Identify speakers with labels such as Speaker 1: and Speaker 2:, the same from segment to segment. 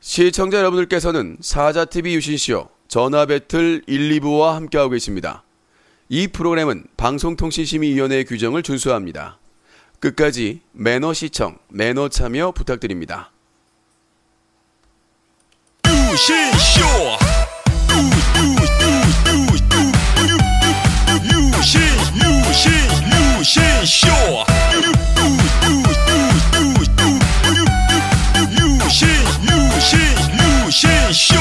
Speaker 1: 시청자 여러분들께서는 사자TV 유신쇼 전화배틀 1, 2부와 함께하고 계십니다. 이 프로그램은 방송통신심의위원회의 규정을 준수합니다. 끝까지 매너 시청, 매너 참여 부탁드립니다.
Speaker 2: 유신쇼 유신쇼 유신쇼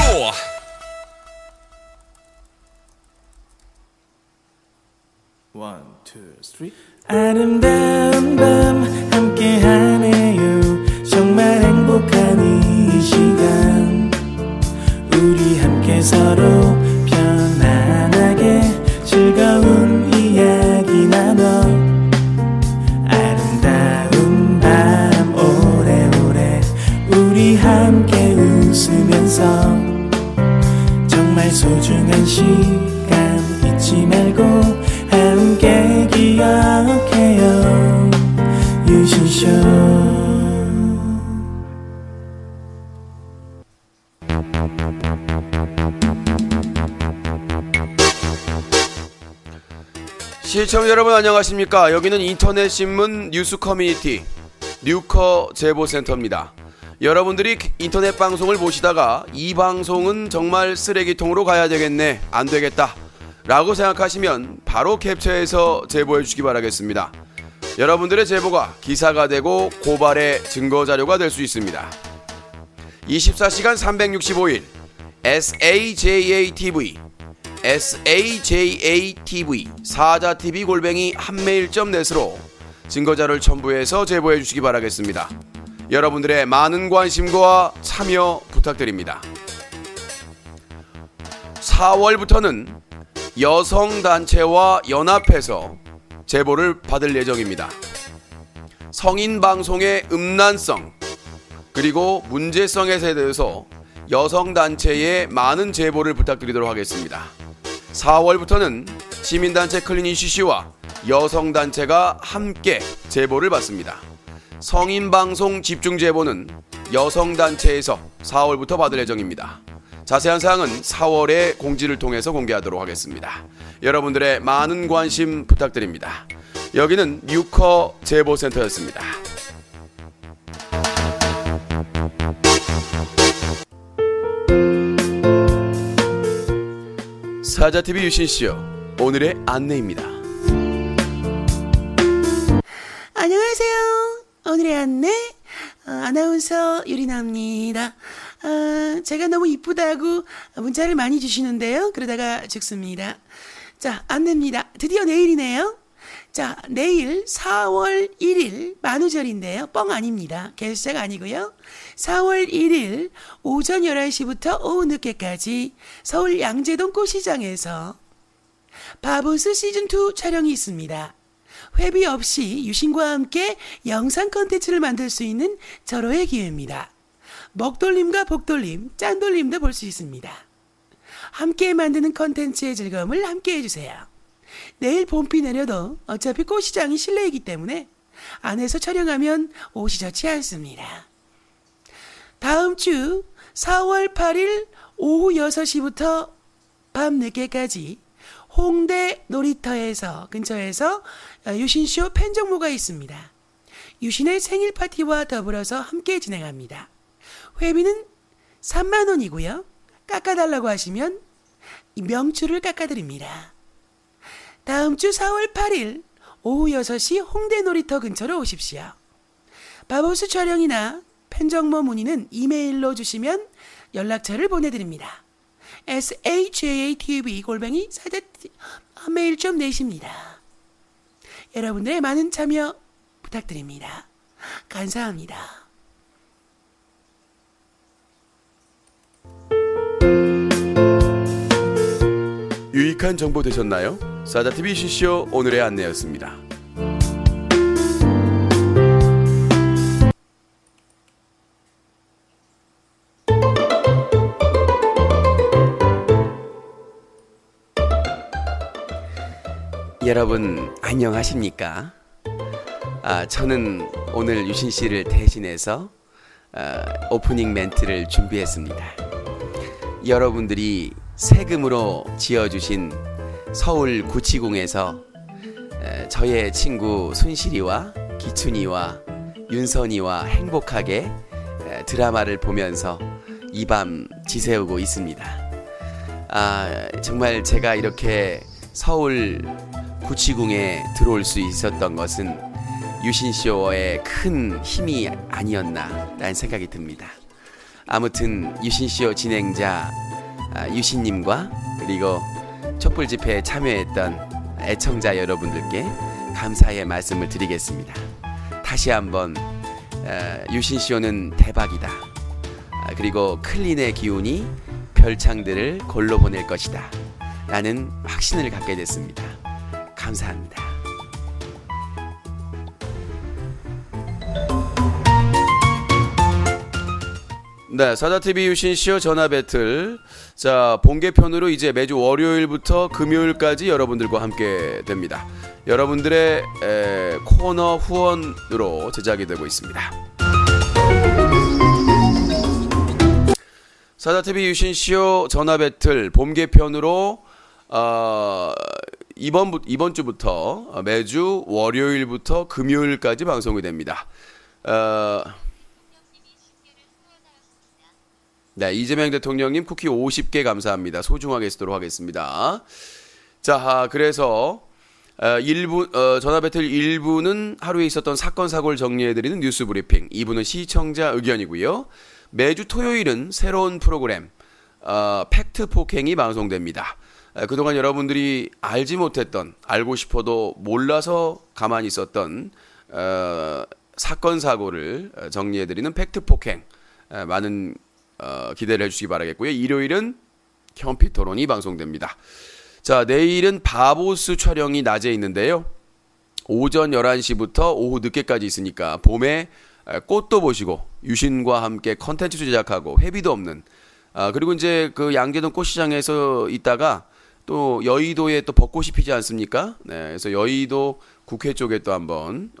Speaker 3: One, two, three. 아름다운 밤 함께하네요. 정말 행복한 이 시간 우리 함께 서로 편안하게 즐거운 이야기 나눠 아름다운 밤 오래오래 우리 함께 웃으면서 정말 소중한 시간 잊지 말고 함께 기억해요 유신쇼.
Speaker 1: 시청자 여러분 안녕하십니까. 여기는 인터넷 신문 뉴스 커뮤니티 뉴커 제보센터입니다. 여러분들이 인터넷 방송을 보시다가 이 방송은 정말 쓰레기통으로 가야 되겠네, 안 되겠다 라고 생각하시면 바로 캡처해서 제보해 주시기 바라겠습니다. 여러분들의 제보가 기사가 되고 고발의 증거자료가 될 수 있습니다. 24시간 365일 SAJATV 사자TV @한메일.net으로 증거자료를 첨부해서 제보해 주시기 바라겠습니다. 여러분들의 많은 관심과 참여 부탁드립니다. 4월부터는 여성단체와 연합해서 제보를 받을 예정입니다. 성인방송의 음란성 그리고 문제성에 대해서 여성단체에 많은 제보를 부탁드리도록 하겠습니다. 4월부터는 시민단체 클린이슈씨와 여성단체가 함께 제보를 받습니다. 성인방송 집중제보는 여성단체에서 4월부터 받을 예정입니다. 자세한 사항은 4월에 공지를 통해서 공개하도록 하겠습니다. 여러분들의 많은 관심 부탁드립니다. 여기는 뉴커 제보센터였습니다. 사자TV 유신쇼 오늘의 안내입니다.
Speaker 4: 안녕하세요. 오늘의 안내 아나운서 유리나입니다. 제가 너무 이쁘다고 문자를 많이 주시는데요. 그러다가 죽습니다. 자, 안내입니다. 드디어 내일이네요. 자, 내일 4월 1일 만우절인데요. 뻥 아닙니다. 개수작 아니고요. 4월 1일 오전 11시부터 오후 늦게까지 서울 양재동 꽃시장에서 바보스 시즌2 촬영이 있습니다. 회비 없이 유신과 함께 영상 컨텐츠를 만들 수 있는 절호의 기회입니다. 먹돌림과 복돌림, 짠돌림도 볼 수 있습니다. 함께 만드는 컨텐츠의 즐거움을 함께 해주세요. 내일 봄비 내려도 어차피 꽃시장이 실내이기 때문에 안에서 촬영하면 옷이 좋지 않습니다. 다음 주 4월 8일 오후 6시부터 밤 늦게까지 홍대 놀이터에서 근처에서 유신쇼 팬정모가 있습니다. 유신의 생일 파티와 더불어서 함께 진행합니다. 회비는 3만원이고요. 깎아달라고 하시면 명추를 깎아드립니다. 다음 주 4월 8일 오후 6시 홍대 놀이터 근처로 오십시오. 바보스 촬영이나 팬정모 문의는 이메일로 주시면 연락처를 보내드립니다. sajatv 사자TV@mail.net입니다. 여러분들의 많은 참여 부탁드립니다. 감사합니다.
Speaker 1: 유익한 정보 되셨나요? 사자TV 유신쇼 오늘의 안내였습니다. 여러분 안녕하십니까? 저는 오늘 유신 씨를 대신해서 오프닝 멘트를 준비했습니다. 여러분들이 세금으로 지어주신 서울 구치궁에서 저의 친구 순실이와 기춘이와 윤선이와 행복하게 드라마를 보면서 이 밤 지새우고 있습니다. 정말 제가 이렇게 서울 구치궁에 들어올 수 있었던 것은 유신쇼의 큰 힘이 아니었나라는 생각이 듭니다. 아무튼 유신쇼 진행자 유신님과 그리고 촛불 집회에 참여했던 애청자 여러분들께 감사의 말씀을 드리겠습니다. 다시 한번 유신쇼는 대박이다. 그리고 클린의 기운이 별창들을 골로 보낼 것이다 라는 확신을 갖게 됐습니다. 감사합니다. 네, 사자TV 유신쇼 전화 배틀. 자, 본개편으로 이제 매주 월요일부터 금요일까지 여러분들과 함께 됩니다. 여러분들의 코너 후원으로 제작이 되고 있습니다. 사자TV 유신쇼 전화 배틀 본개편으로 이번 주부터 매주 월요일부터 금요일까지 방송이 됩니다. 네, 이재명 대통령님 쿠키 50개 감사합니다. 소중하게 쓰도록 하겠습니다. 자, 그래서 전화 배틀 1부는 하루에 있었던 사건 사고를 정리해드리는 뉴스 브리핑, 2부는 시청자 의견이고요. 매주 토요일은 새로운 프로그램 팩트 폭행이 방송됩니다. 그동안 여러분들이 알지 못했던, 알고 싶어도 몰라서 가만히 있었던 사건 사고를 정리해드리는 팩트 폭행, 많은 기대를 해주시기 바라겠고요. 일요일은 현피 토론이 방송됩니다. 자, 내일은 바보스 촬영이 낮에 있는데요. 오전 11시부터 오후 늦게까지 있으니까 봄에 꽃도 보시고 유신과 함께 컨텐츠 제작하고 회비도 없는, 그리고 이제 그 양재동 꽃시장에서 있다가 또 여의도에 또 벚꽃이 피지 않습니까? 네, 그래서 여의도 국회 쪽에 또 한번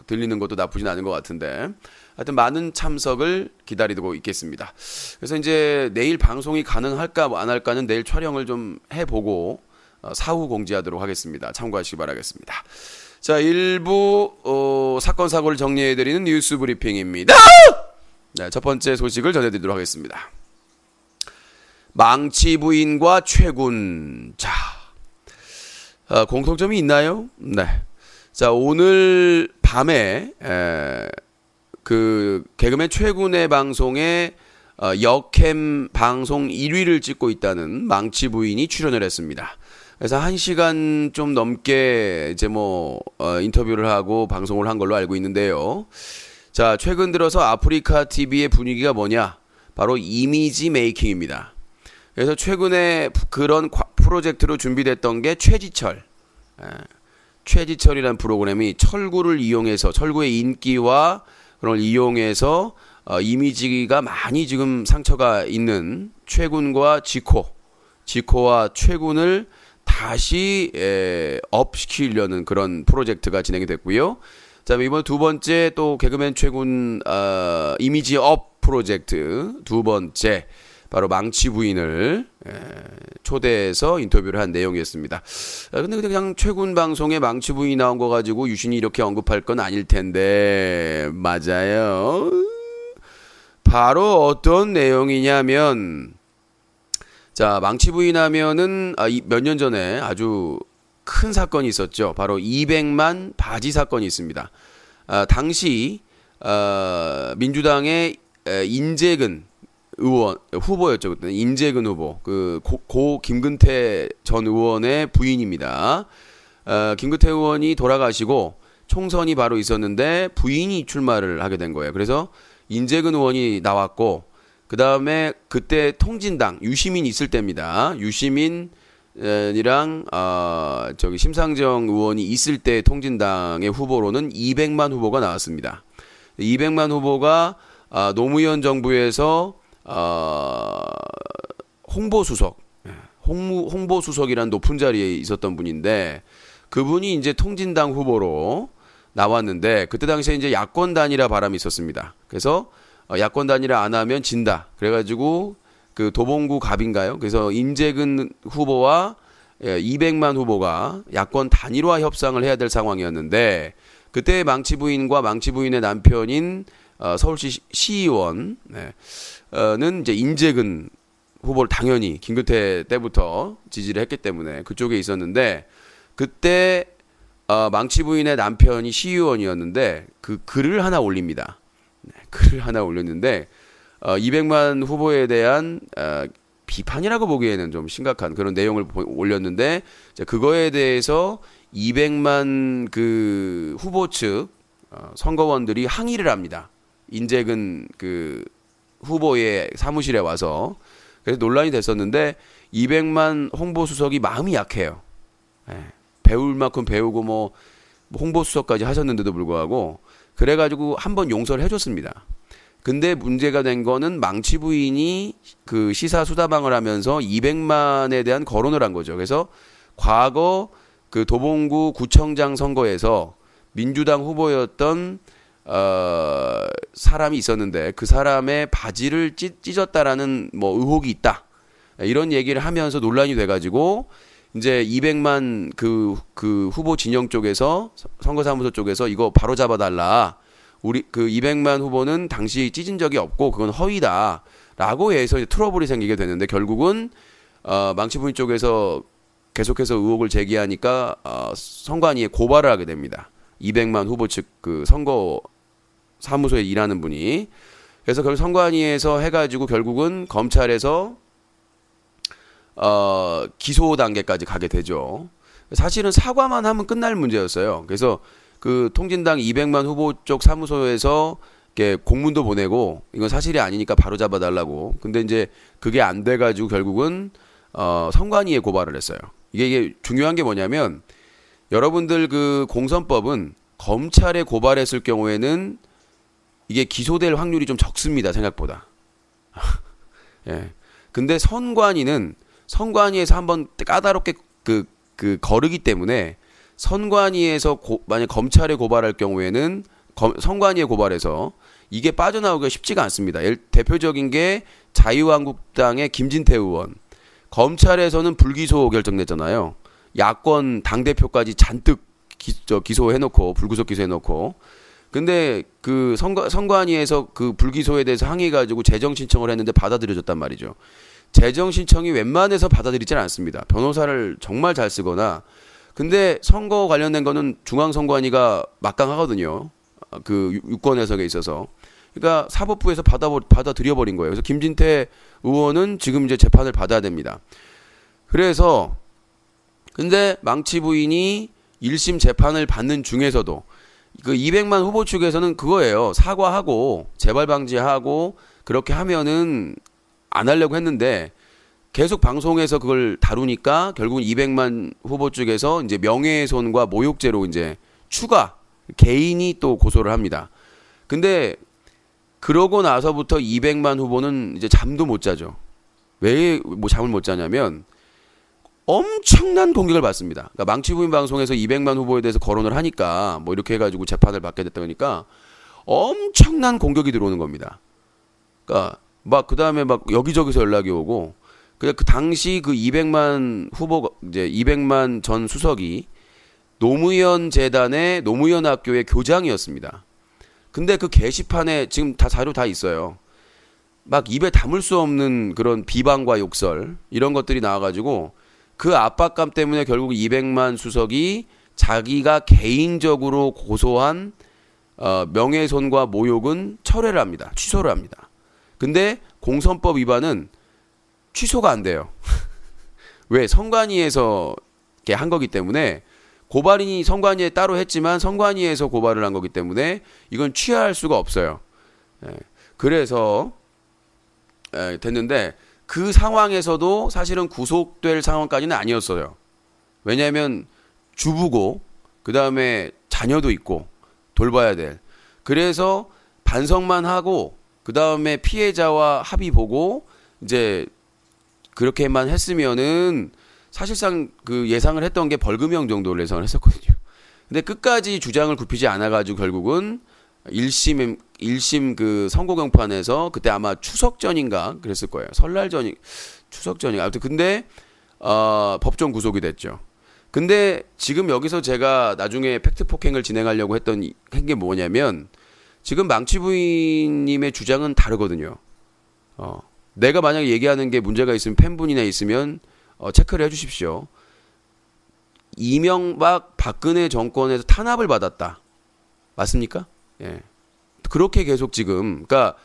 Speaker 1: 들리는 것도 나쁘진 않은 것 같은데, 하여튼 많은 참석을 기다리고 있겠습니다. 그래서 이제 내일 방송이 가능할까 안 할까는 내일 촬영을 좀 해보고 사후 공지하도록 하겠습니다. 참고하시기 바라겠습니다. 자, 1부 사건 사고를 정리해드리는 뉴스 브리핑입니다. 네, 첫 번째 소식을 전해드리도록 하겠습니다. 망치 부인과 최군. 자, 공통점이 있나요? 네. 자, 오늘 밤에 그 개그맨 최군의 방송에 역캠 방송 1위를 찍고 있다는 망치 부인이 출연을 했습니다. 그래서 1시간 좀 넘게 이제 인터뷰를 하고 방송을 한 걸로 알고 있는데요. 자, 최근 들어서 아프리카 TV의 분위기가 뭐냐? 바로 이미지 메이킹입니다. 그래서 최근에 그런 프로젝트로 준비됐던 게 최지철이라는 프로그램이 철구를 이용해서, 철구의 인기와 그걸 이용해서 이미지가 많이 지금 상처가 있는 최군과 지코와 최군을 다시 업시키려는 그런 프로젝트가 진행이 됐고요. 자, 이번 두 번째 또 개그맨 최군 이미지 업 프로젝트 두 번째, 바로 망치 부인을 초대해서 인터뷰를 한 내용이었습니다. 근데 그냥 최군 방송에 망치 부인이 나온 거 가지고 유신이 이렇게 언급할 건 아닐 텐데, 맞아요. 바로 어떤 내용이냐면, 자, 망치 부인 하면은 몇 년 전에 아주 큰 사건이 있었죠. 바로 200만 바지 사건이 있습니다. 당시 민주당의 인재근 의원 후보였죠. 그때 인재근 후보, 고 김근태 전 의원의 부인입니다. 김근태 의원이 돌아가시고 총선이 바로 있었는데 부인이 출마를 하게 된 거예요. 그래서 인재근 의원이 나왔고, 그 다음에 그때 통진당 유시민 있을 때입니다. 유시민이랑 심상정 의원이 있을 때 통진당의 후보로는 200만 후보가 나왔습니다. 200만 후보가 노무현 정부에서 홍보수석이란 높은 자리에 있었던 분인데, 그분이 이제 통진당 후보로 나왔는데, 그때 당시에 이제 야권 단일화 바람이 있었습니다. 그래서 야권 단일화 안 하면 진다. 그래가지고 그 도봉구 갑인가요? 그래서 임재근 후보와 200만 후보가 야권 단일화 협상을 해야 될 상황이었는데 그때 망치 부인과 망치 부인의 남편인 서울시 시의원은 이제 임재근 후보를 당연히 김근태 때부터 지지를 했기 때문에 그쪽에 있었는데 그때 망치 부인의 남편이 시의원이었는데 그 글을 하나 올립니다. 글을 하나 올렸는데 200만 후보에 대한 비판이라고 보기에는 좀 심각한 그런 내용을 올렸는데 그거에 대해서 200만 그 후보 측 선거원들이 항의를 합니다. 인재근 그 후보의 사무실에 와서 그래서 논란이 됐었는데 200만 홍보수석이 마음이 약해요. 배울 만큼 배우고 뭐 홍보수석까지 하셨는데도 불구하고 그래가지고 한번 용서를 해줬습니다. 근데 문제가 된 거는 망치 부인이 그 시사 수다방을 하면서 200만에 대한 거론을 한 거죠. 그래서 과거 그 도봉구 구청장 선거에서 민주당 후보였던 사람이 있었는데 그 사람의 바지를 찢었다라는 뭐 의혹이 있다. 이런 얘기를 하면서 논란이 돼가지고 이제 200만 그 후보 진영 쪽에서 선거사무소 쪽에서 이거 바로 잡아달라. 우리 그 200만 후보는 당시 찢은 적이 없고 그건 허위다라고 해서 이제 트러블이 생기게 됐는데 결국은 망치 부인 쪽에서 계속해서 의혹을 제기하니까 선관위에 고발을 하게 됩니다. 200만 후보 측 그 선거 사무소에 일하는 분이 그래서 결국 선관위에서 해가지고 결국은 검찰에서 기소 단계까지 가게 되죠. 사실은 사과만 하면 끝날 문제였어요. 그래서 그 통진당 200만 후보 쪽 사무소에서 이렇게 공문도 보내고 이건 사실이 아니니까 바로 잡아달라고. 근데 이제 그게 안 돼가지고 결국은 선관위에 고발을 했어요. 이게 중요한 게 뭐냐면 여러분들 그 공선법은 검찰에 고발했을 경우에는 이게 기소될 확률이 좀 적습니다. 생각보다. 예. 근데 선관위에서 한번 까다롭게 그 거르기 때문에 선관위에서 만약 검찰에 고발할 경우에는 선관위에 고발해서 이게 빠져나오기가 쉽지가 않습니다. 대표적인 게 자유한국당의 김진태 의원. 검찰에서는 불기소 결정됐잖아요. 야권 당대표까지 잔뜩 기소해놓고 불구속 기소해놓고 근데 그 선관위에서 그 불기소에 대해서 항의해가지고 재정 신청을 했는데 받아들여졌단 말이죠. 재정 신청이 웬만해서 받아들이질 않습니다. 변호사를 정말 잘 쓰거나 근데 선거 관련된 거는 중앙선관위가 막강하거든요. 그 유권 해석에 있어서. 그러니까 사법부에서 받아들여버린 거예요. 그래서 김진태 의원은 지금 이제 재판을 받아야 됩니다. 그래서 근데 망치 부인이 1심 재판을 받는 중에서도 그 200만 후보 측에서는 그거예요. 사과하고 재발 방지하고 그렇게 하면은 안 하려고 했는데 계속 방송에서 그걸 다루니까 결국은 200만 후보 쪽에서 이제 명예훼손과 모욕죄로 이제 추가 개인이 또 고소를 합니다. 근데 그러고 나서부터 200만 후보는 이제 잠도 못 자죠. 왜 뭐 잠을 못 자냐면 엄청난 공격을 받습니다. 그러니까 망치 부인 방송에서 200만 후보에 대해서 거론을 하니까 뭐 이렇게 해가지고 재판을 받게 됐다 보니까 엄청난 공격이 들어오는 겁니다. 그러니까 막 그 다음에 막 여기저기서 연락이 오고 그 당시 그 200만 후보가 이제 200만 전 수석이 노무현 재단의 노무현 학교의 교장이었습니다. 근데 그 게시판에 지금 다 자료 다 있어요. 막 입에 담을 수 없는 그런 비방과 욕설 이런 것들이 나와가지고 그 압박감 때문에 결국 200만 수석이 자기가 개인적으로 고소한 명예훼손과 모욕은 철회를 합니다. 취소를 합니다. 근데 공선법 위반은 취소가 안 돼요. 왜? 선관위에서 이렇게 한 거기 때문에 고발인이 선관위에 따로 했지만 선관위에서 고발을 한 거기 때문에 이건 취하할 수가 없어요. 그래서 됐는데 그 상황에서도 사실은 구속될 상황까지는 아니었어요. 왜냐하면 주부고 그 다음에 자녀도 있고 돌봐야 될. 그래서 반성만 하고 그 다음에 피해자와 합의 보고 이제 그렇게만 했으면은 사실상 그 예상을 했던 게 벌금형 정도를 예상을 했었거든요. 근데 끝까지 주장을 굽히지 않아가지고 결국은 1심 그 선고 경판에서 그때 아마 추석 전인가 그랬을 거예요. 설날 전이 추석 전인가. 아무튼 근데 법정 구속이 됐죠. 근데 지금 여기서 제가 나중에 팩트 폭행을 진행하려고 한 게 뭐냐면 지금 망치 부인님의 주장은 다르거든요. 내가 만약에 얘기하는 게 문제가 있으면 팬분이나 있으면 체크를 해주십시오. 이명박 박근혜 정권에서 탄압을 받았다. 맞습니까? 예. 그렇게 계속 지금, 그러니까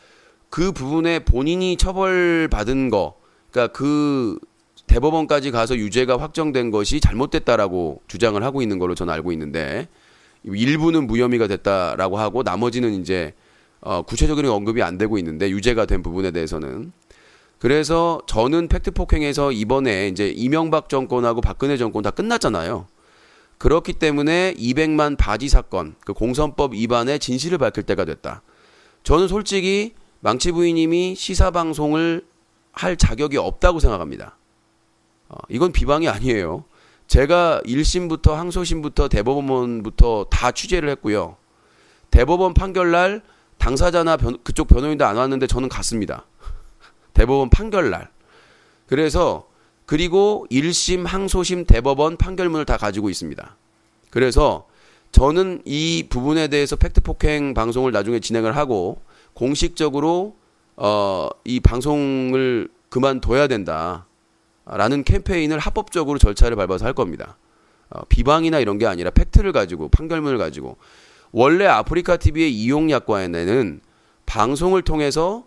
Speaker 1: 그 부분에 본인이 처벌받은 거, 그러니까 그 대법원까지 가서 유죄가 확정된 것이 잘못됐다라고 주장을 하고 있는 걸로 저는 알고 있는데, 일부는 무혐의가 됐다라고 하고 나머지는 이제 구체적인 언급이 안 되고 있는데 유죄가 된 부분에 대해서는. 그래서 저는 팩트 폭행에서 이번에 이제 이명박 정권하고 박근혜 정권 다 끝났잖아요. 그렇기 때문에 200만 바지 사건, 그 공선법 위반의 진실을 밝힐 때가 됐다. 저는 솔직히 망치 부인님이 시사 방송을 할 자격이 없다고 생각합니다. 이건 비방이 아니에요. 제가 1심부터 항소심부터 대법원부터 다 취재를 했고요. 대법원 판결날 당사자나 그쪽 변호인도 안 왔는데 저는 갔습니다. 대법원 판결날. 그래서 그리고 1심, 항소심, 대법원 판결문을 다 가지고 있습니다. 그래서 저는 이 부분에 대해서 팩트폭행 방송을 나중에 진행을 하고 공식적으로 이 방송을 그만둬야 된다라는 캠페인을 합법적으로 절차를 밟아서 할 겁니다. 비방이나 이런 게 아니라 팩트를 가지고 판결문을 가지고. 원래 아프리카 TV의 이용약관에는 방송을 통해서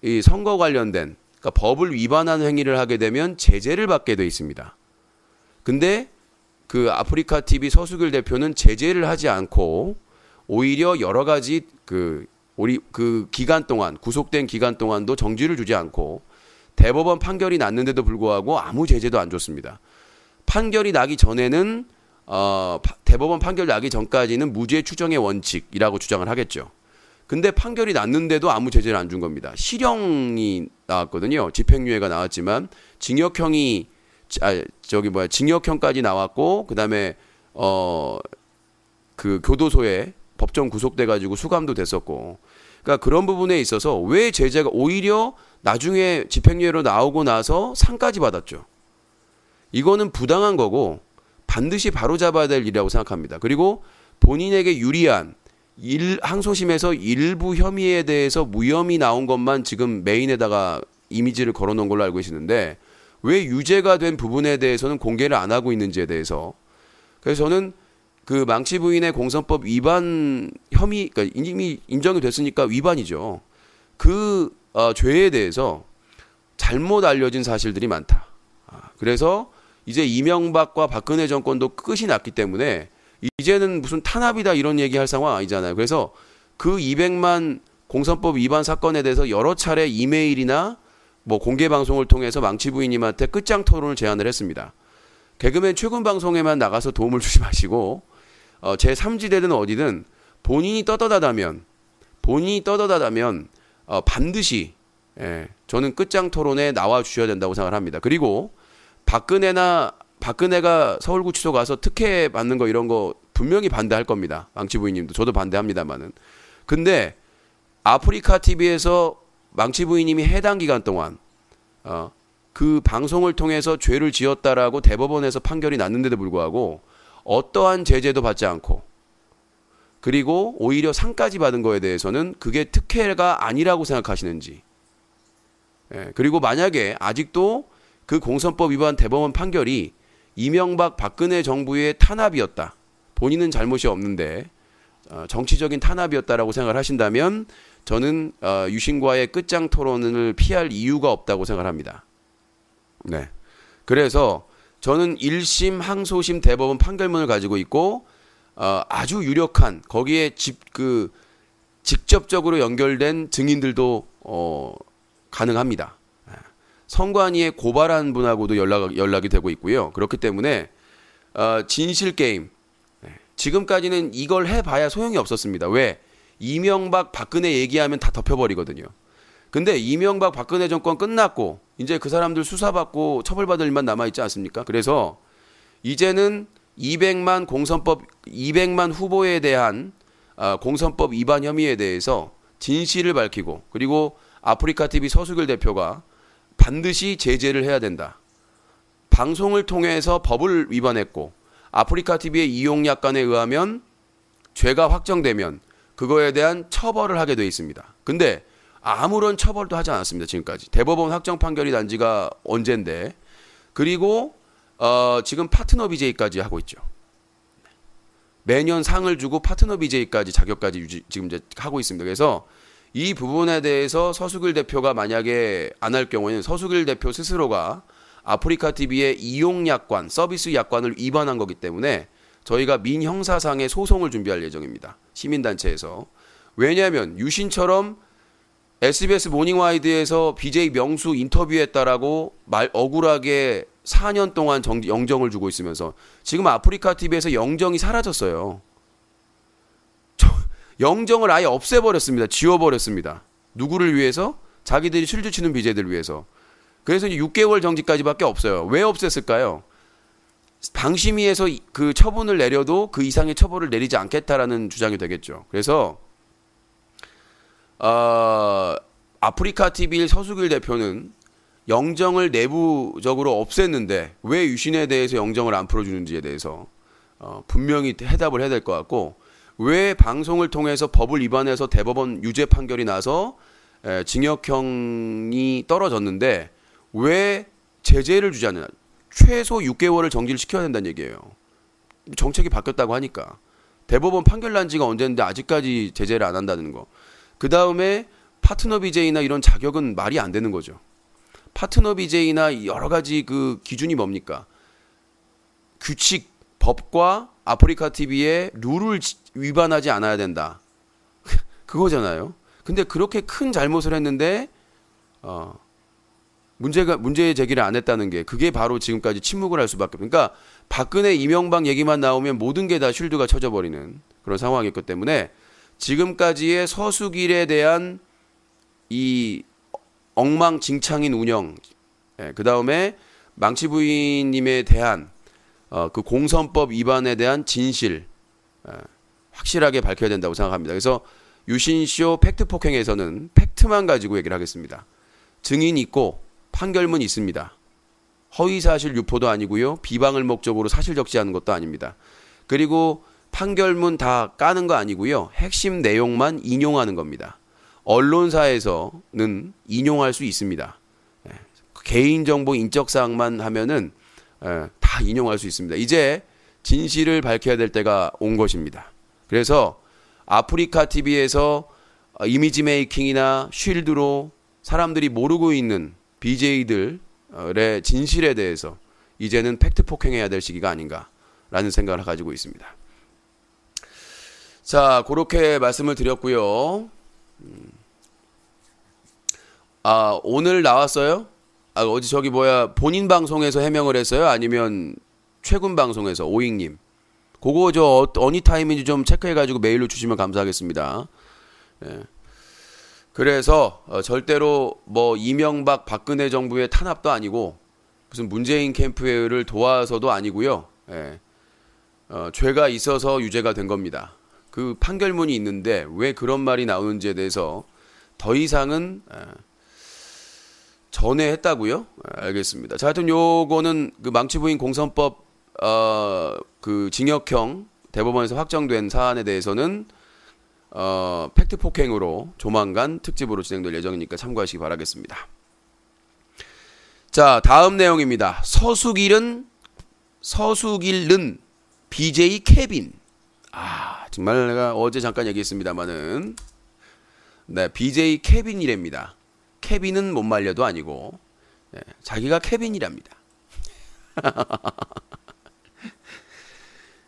Speaker 1: 이 선거 관련된, 그러니까 법을 위반하는 행위를 하게 되면 제재를 받게 돼 있습니다. 근데 그 아프리카 TV 서수길 대표는 제재를 하지 않고 오히려 여러 가지 그 기간 동안, 구속된 기간 동안도 정지를 주지 않고 대법원 판결이 났는데도 불구하고 아무 제재도 안 줬습니다. 판결이 나기 전에는 대법원 판결 나기 전까지는 무죄 추정의 원칙이라고 주장을 하겠죠. 근데 판결이 났는데도 아무 제재를 안 준 겁니다. 실형이 나왔거든요. 집행유예가 나왔지만 징역형이 징역형까지 나왔고 그다음에 그 교도소에 법정 구속돼 가지고 수감도 됐었고. 그러니까 그런 부분에 있어서 왜 제재가 오히려 나중에 집행유예로 나오고 나서 상까지 받았죠. 이거는 부당한 거고 반드시 바로잡아야 될 일이라고 생각합니다. 그리고 본인에게 유리한 항소심에서 일부 혐의에 대해서 무혐의 나온 것만 지금 메인에다가 이미지를 걸어놓은 걸로 알고 계시는데 왜 유죄가 된 부분에 대해서는 공개를 안 하고 있는지에 대해서. 그래서 저는 그 망치 부인의 공선법 위반 혐의, 그러니까 이미 인정이 됐으니까 위반이죠. 그 죄에 대해서 잘못 알려진 사실들이 많다. 그래서 이제 이명박과 박근혜 정권도 끝이 났기 때문에 이제는 무슨 탄압이다 이런 얘기할 상황 아니잖아요. 그래서 그 200만 공선법 위반 사건에 대해서 여러 차례 이메일이나 뭐 공개 방송을 통해서 망치 부인님한테 끝장 토론을 제안을 했습니다. 개그맨 최근 방송에만 나가서 도움을 주지 마시고 제3지대든 어디든 본인이 떳떳하다면 반드시 저는 끝장 토론에 나와 주셔야 된다고 생각을 합니다. 그리고 박근혜가 서울구치소 가서 특혜 받는 거 이런 거 분명히 반대할 겁니다. 망치 부인님도 저도 반대합니다만은. 근데 아프리카 TV에서 망치 부인님이 해당 기간 동안 그 방송을 통해서 죄를 지었다라고 대법원에서 판결이 났는데도 불구하고 어떠한 제재도 받지 않고 그리고 오히려 상까지 받은 거에 대해서는 그게 특혜가 아니라고 생각하시는지. 그리고 만약에 아직도 그 공선법 위반 대법원 판결이 이명박 박근혜 정부의 탄압이었다. 본인은 잘못이 없는데 정치적인 탄압이었다라고 생각을 하신다면 저는 유신과의 끝장 토론을 피할 이유가 없다고 생각을 합니다. 네. 그래서 저는 1심, 항소심, 대법원 판결문을 가지고 있고 아주 유력한 거기에 직접적으로 연결된 증인들도 가능합니다. 선관위에 고발한 분하고도 연락이 되고 있고요. 그렇기 때문에 진실 게임 지금까지는 이걸 해봐야 소용이 없었습니다. 왜? 이명박 박근혜 얘기하면 다 덮여버리거든요. 근데 이명박 박근혜 정권 끝났고 이제 그 사람들 수사받고 처벌받을 일만 남아있지 않습니까? 그래서 이제는 200만 후보에 대한 공선법 위반 혐의에 대해서 진실을 밝히고 그리고 아프리카TV 서수길 대표가 반드시 제재를 해야 된다. 방송을 통해서 법을 위반했고 아프리카TV의 이용약관에 의하면 죄가 확정되면 그거에 대한 처벌을 하게 돼 있습니다. 근데 아무런 처벌도 하지 않았습니다. 지금까지. 대법원 확정 판결이 난 지가 언젠데. 그리고 지금 파트너 BJ까지 하고 있죠. 매년 상을 주고 파트너 BJ까지 자격까지 지금 이제 하고 있습니다. 그래서 이 부분에 대해서 서수길 대표가 만약에 안 할 경우에는 서수길 대표 스스로가 아프리카TV의 이용약관, 서비스 약관을 위반한 거기 때문에 저희가 민형사상의 소송을 준비할 예정입니다. 시민단체에서. 왜냐하면 유신처럼 SBS 모닝와이드에서 BJ 명수 인터뷰했다라고 억울하게 4년 동안 영정을 주고 있으면서 지금 아프리카TV에서 영정이 사라졌어요. 영정을 아예 없애버렸습니다. 지워버렸습니다. 누구를 위해서? 자기들이 술주 치는 BJ들을 위해서. 그래서 이제 6개월 정지까지밖에 없어요. 왜 없앴을까요? 방심위에서 그 처분을 내려도 그 이상의 처벌을 내리지 않겠다라는 주장이 되겠죠. 그래서 아프리카TV 서수길 대표는 영정을 내부적으로 없앴는데 왜 유신에 대해서 영정을 안 풀어주는지에 대해서 분명히 해답을 해야 될 것 같고 왜 방송을 통해서 법을 위반해서 대법원 유죄 판결이 나서 징역형이 떨어졌는데 왜 제재를 주지 않느냐. 최소 6개월을 정지를 시켜야 된다는 얘기예요. 정책이 바뀌었다고 하니까. 대법원 판결 난 지가 언제인데 아직까지 제재를 안 한다는 거. 그 다음에 파트너 BJ나 이런 자격은 말이 안 되는 거죠. 파트너 BJ나 여러 가지 그 기준이 뭡니까? 규칙, 법과 아프리카TV의 룰을 위반하지 않아야 된다. 그거잖아요. 근데 그렇게 큰 잘못을 했는데 문제 제기를 안 했다는 게 그게 바로 지금까지 침묵을 할 수밖에 없어요. 그러니까 박근혜, 이명박 얘기만 나오면 모든 게 다 쉴드가 쳐져버리는 그런 상황이었기 때문에 지금까지의 서수길에 대한 이 엉망진창인 운영, 그 다음에 망치 부인님에 대한 그 공선법 위반에 대한 진실 확실하게 밝혀야 된다고 생각합니다. 그래서 유신쇼 팩트 폭행에서는 팩트만 가지고 얘기를 하겠습니다. 증인 있고 판결문 있습니다. 허위사실 유포도 아니고요. 비방을 목적으로 사실 적시하는 것도 아닙니다. 그리고 판결문 다 까는 거 아니고요. 핵심 내용만 인용하는 겁니다. 언론사에서는 인용할 수 있습니다. 개인정보 인적사항만 하면은 다 인용할 수 있습니다. 이제 진실을 밝혀야 될 때가 온 것입니다. 그래서 아프리카TV에서 이미지 메이킹이나 쉴드로 사람들이 모르고 있는 BJ들의 진실에 대해서 이제는 팩트 폭행해야 될 시기가 아닌가라는 생각을 가지고 있습니다. 자, 그렇게 말씀을 드렸고요. 오늘 나왔어요? 어디 본인 방송에서 해명을 했어요? 아니면 최근 방송에서 오익님? 그거 어느 타임인지 좀 체크해가지고 메일로 주시면 감사하겠습니다. 예. 그래서 절대로 이명박 박근혜 정부의 탄압도 아니고 무슨 문재인 캠프를 도와서도 아니고요. 예. 죄가 있어서 유죄가 된 겁니다. 그 판결문이 있는데 왜 그런 말이 나오는지에 대해서 더 이상은 전해했다고요? 알겠습니다. 자, 하여튼 요거는 그 망치부인 공선법 그 징역형 대법원에서 확정된 사안에 대해서는 팩트 폭행으로 조만간 특집으로 진행될 예정이니까 참고하시기 바라겠습니다. 자, 다음 내용입니다. 서수길은 BJ 케빈. 정말 내가 어제 잠깐 얘기했습니다만은 BJ 케빈이랍니다. 케빈은 못 말려도 아니고 자기가 케빈이랍니다.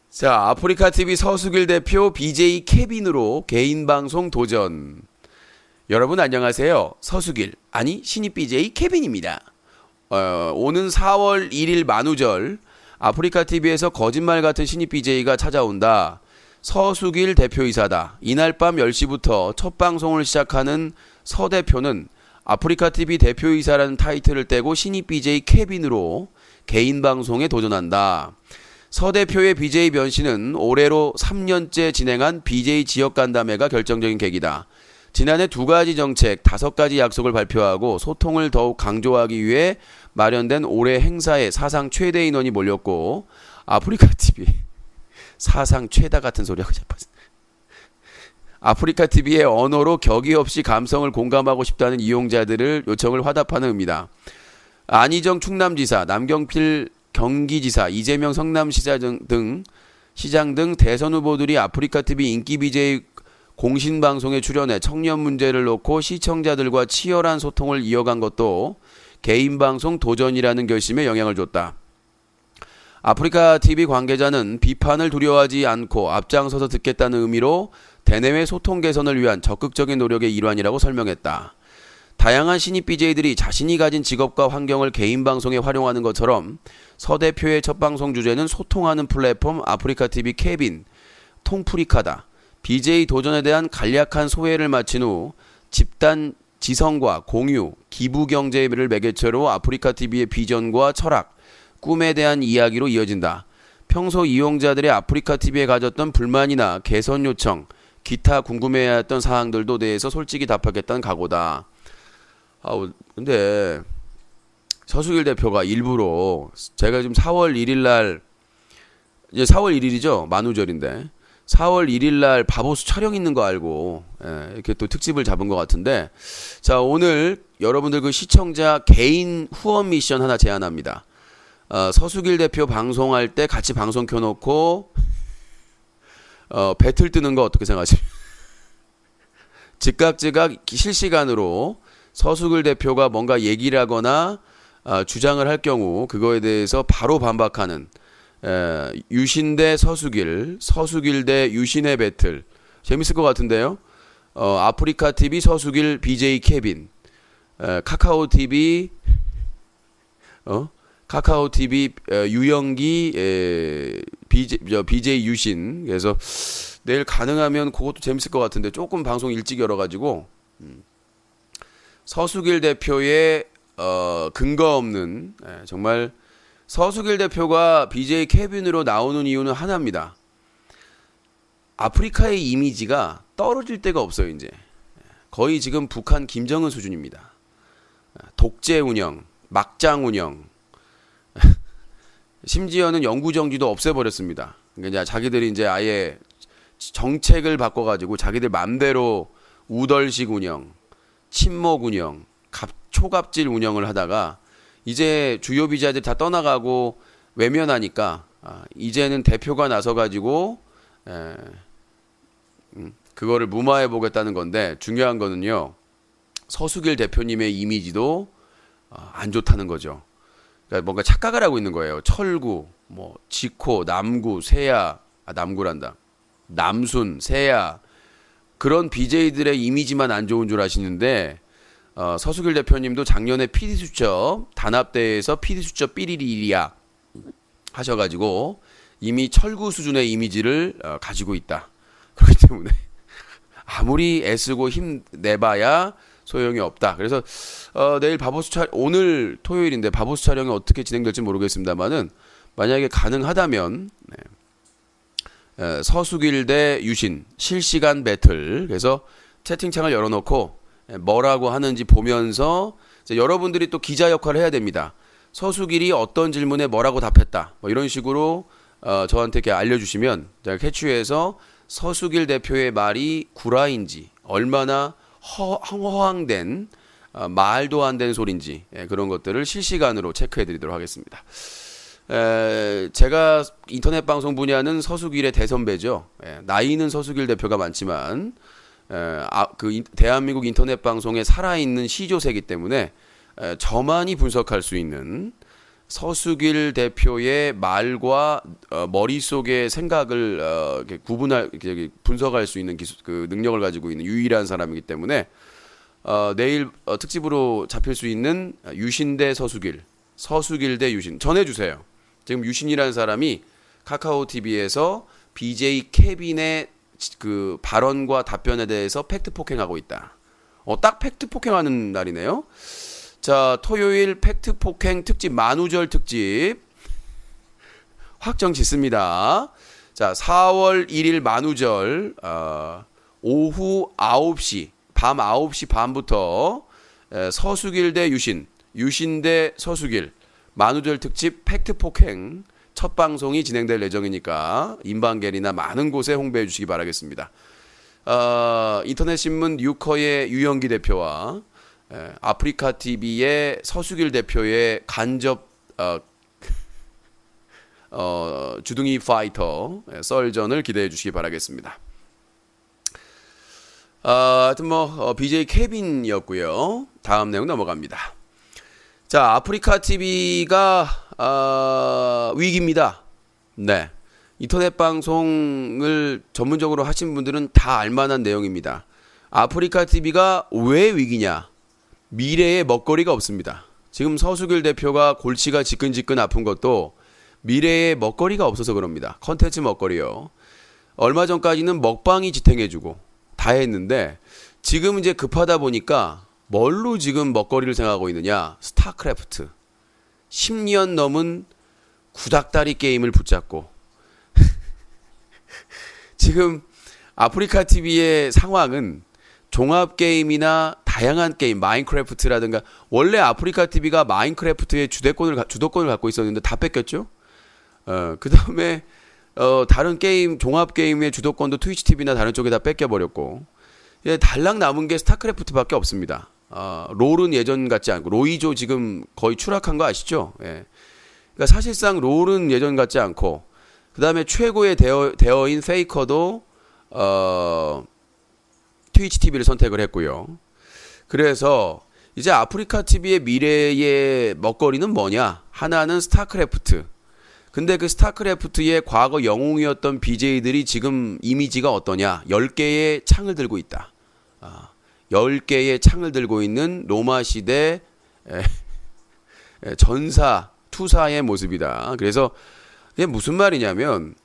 Speaker 1: 자, 아프리카TV 서수길 대표 BJ 케빈으로 개인 방송 도전. 여러분 안녕하세요. 서수길, 아니 신입 BJ 케빈입니다. 오는 4월 1일 만우절 아프리카TV에서 거짓말 같은 신입 BJ가 찾아온다. 서수길 대표이사다. 이날 밤 10시부터 첫 방송을 시작하는 서 대표는 아프리카TV 대표이사라는 타이틀을 떼고 신입 BJ 케빈으로 개인 방송에 도전한다. 서 대표의 BJ 변신은 올해로 3년째 진행한 BJ 지역 간담회가 결정적인 계기다. 지난해 2가지 정책, 5가지 약속을 발표하고 소통을 더욱 강조하기 위해 마련된 올해 행사에 사상 최대 인원이 몰렸고 아프리카 TV 사상 최다 같은 소리하고 싶었어. 아프리카 TV의 언어로 격이 없이 감성을 공감하고 싶다는 이용자들을 요청을 화답하는 의미다. 안희정 충남지사, 남경필 경기지사, 이재명 성남시장 등 대선 후보들이 아프리카 TV 인기 BJ 공신방송에 출연해 청년 문제를 놓고 시청자들과 치열한 소통을 이어간 것도 개인방송 도전이라는 결심에 영향을 줬다. 아프리카 TV 관계자는 비판을 두려워하지 않고 앞장서서 듣겠다는 의미로 대내외 소통 개선을 위한 적극적인 노력의 일환이라고 설명했다. 다양한 신입 BJ들이 자신이 가진 직업과 환경을 개인 방송에 활용하는 것처럼 서 대표의 첫 방송 주제는 소통하는 플랫폼 아프리카 TV 케빈, 통프리카다. BJ 도전에 대한 간략한 소회를 마친 후 집단 지성과 공유, 기부 경제를 매개체로 아프리카 TV의 비전과 철학, 꿈에 대한 이야기로 이어진다. 평소 이용자들의 아프리카 TV에 가졌던 불만이나 개선 요청, 기타 궁금해했던 사항들도 대해서 솔직히 답하겠다는 각오다. 근데 서수길 대표가 일부러 제가 지금 4월 1일 날 이제 4월 1일이죠. 만우절인데 4월 1일 날 바보수 촬영 있는 거 알고 이렇게 또 특집을 잡은 것 같은데 자 오늘 여러분들 그 시청자 개인 후원 미션 하나 제안합니다. 서수길 대표 방송할 때 같이 방송 켜놓고 배틀 뜨는 거 어떻게 생각하십니까? 즉각 실시간으로 서수길 대표가 뭔가 얘기를 하거나 주장을 할 경우 그거에 대해서 바로 반박하는 유신 대 서수길, 서수길 대 유신의 배틀 재밌을 것 같은데요. 아프리카 TV 서수길 BJ 케빈, 카카오 TV 카카오 TV 유영기 BJ 유신. 그래서 내일 가능하면 그것도 재밌을 것 같은데 조금 방송 일찍 열어가지고 서수길 대표의 근거 없는 정말 서수길 대표가 BJ 케빈으로 나오는 이유는 하나입니다. 아프리카의 이미지가 떨어질 데가 없어요. 이제 거의 지금 북한 김정은 수준입니다. 독재 운영, 막장 운영, 심지어는 영구정지도 없애버렸습니다. 그러니까 이제 자기들이 이제 아예 정책을 바꿔가지고 자기들 맘대로 우덜식 운영, 친목 운영, 초갑질 운영을 하다가 이제 주요 비자들 다 떠나가고 외면하니까 이제는 대표가 나서가지고 그거를 무마해 보겠다는 건데 중요한 거는요. 서수길 대표님의 이미지도 안 좋다는 거죠. 그러니까 뭔가 착각을 하고 있는 거예요. 철구, 뭐 지코, 남구, 세야, 남구란다. 남순, 세야 그런 BJ들의 이미지만 안 좋은 줄 아시는데 서수길 대표님도 작년에 PD수첩 단합대회에서 PD수첩 삐리리리야 하셔가지고 이미 철구 수준의 이미지를 가지고 있다. 그렇기 때문에 아무리 애쓰고 힘내봐야 소용이 없다. 그래서 내일 바보수 오늘 토요일인데 바보수 촬영이 어떻게 진행될지 모르겠습니다만은 만약에 가능하다면 서수길 대 유신 실시간 배틀. 그래서 채팅창을 열어놓고 뭐라고 하는지 보면서 여러분들이 또 기자 역할을 해야 됩니다. 서수길이 어떤 질문에 뭐라고 답했다. 뭐 이런 식으로 저한테 이렇게 알려주시면 제가 캐치해서 서수길 대표의 말이 구라인지 얼마나 허황된 말도 안 되는 소리인지 그런 것들을 실시간으로 체크해드리도록 하겠습니다. 제가 인터넷 방송 분야는 서수길의 대선배죠. 나이는 서수길 대표가 많지만 대한민국 인터넷 방송에 살아있는 시조세이기 때문에 저만이 분석할 수 있는 서수길 대표의 말과 머릿속의 생각을 이렇게 분석할 수 있는 그 능력을 가지고 있는 유일한 사람이기 때문에 내일 특집으로 잡힐 수 있는 유신 대 서수길, 서수길 대 유신 전해주세요. 지금 유신이라는 사람이 카카오 TV에서 BJ 케빈의 그 발언과 답변에 대해서 팩트 폭행하고 있다. 딱 팩트 폭행하는 날이네요. 자, 토요일 팩트 폭행 특집 만우절 특집 확정 짓습니다. 자, 4월 1일 만우절 오후 9시 밤 9시 반부터 서수길 대 유신, 유신 대 서수길 만우절 특집 팩트 폭행 첫 방송이 진행될 예정이니까 인방겔이나 많은 곳에 홍보해 주시기 바라겠습니다. 인터넷 신문 뉴커의 유영기 대표와 아프리카 TV의 서수길 대표의 간접 주둥이 파이터 썰전을 기대해 주시기 바라겠습니다. 하여튼 BJ 케빈이었고요. 다음 내용 넘어갑니다. 자, 아프리카 TV가 위기입니다. 네, 인터넷 방송을 전문적으로 하신 분들은 다 알만한 내용입니다. 아프리카 TV가 왜 위기냐? 미래에 먹거리가 없습니다. 지금 서수길 대표가 골치가 지끈지끈 아픈 것도 미래에 먹거리가 없어서 그럽니다. 컨텐츠 먹거리요. 얼마 전까지는 먹방이 지탱해주고 다 했는데 지금 이제 급하다 보니까 뭘로 지금 먹거리를 생각하고 있느냐? 스타크래프트. 10년 넘은 구닥다리 게임을 붙잡고 지금 아프리카 TV의 상황은 종합 게임이나 다양한 게임, 마인크래프트라든가 원래 아프리카 TV가 마인크래프트의 주도권을 갖고 있었는데 다 뺏겼죠. 그 다음에 다른 게임, 종합 게임의 주도권도 트위치 TV나 다른 쪽에 다 뺏겨버렸고 달랑 남은 게 스타크래프트밖에 없습니다. 롤은 예전 같지 않고 로이조 지금 거의 추락한 거 아시죠? 예. 그러니까 사실상 롤은 예전 같지 않고 그 다음에 최고의 대어인 페이커도 트위치 TV를 선택을 했고요. 그래서 이제 아프리카 TV의 미래의 먹거리는 뭐냐? 하나는 스타크래프트. 근데 그 스타크래프트의 과거 영웅이었던 BJ들이 지금 이미지가 어떠냐? 10개의 창을 들고 있다. 10개의 창을 들고 있는 로마 시대 전사, 투사의 모습이다. 그래서 이게 무슨 말이냐면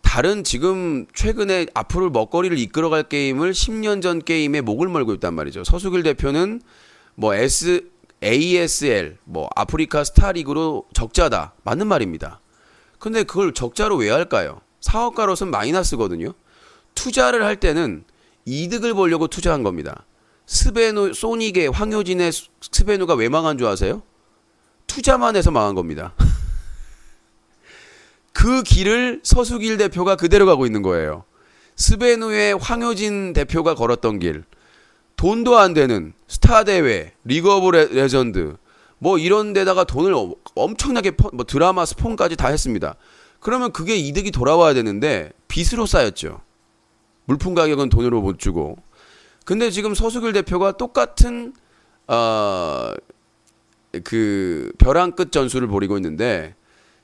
Speaker 1: 다른 지금 최근에 앞으로 먹거리를 이끌어갈 게임을 10년 전 게임에 목을 멀고 있단 말이죠. 서수길 대표는 ASL, 아프리카 스타리그로 적자다. 맞는 말입니다. 근데 그걸 적자로 왜 할까요? 사업가로서는 마이너스거든요. 투자를 할 때는 이득을 보려고 투자한 겁니다. 소닉의 황효진의 스베누가 왜 망한 줄 아세요? 투자만 해서 망한 겁니다. 그 길을 서수길 대표가 그대로 가고 있는 거예요. 스베누의 황효진 대표가 걸었던 길. 돈도 안 되는 스타 대회, 리그 오브 레전드, 이런 데다가 돈을 엄청나게 드라마 스폰까지 다 했습니다. 그러면 그게 이득이 돌아와야 되는데 빚으로 쌓였죠. 물품 가격은 돈으로 못 주고. 근데 지금 서수길 대표가 똑같은 그 벼랑 끝 전술을 벌이고 있는데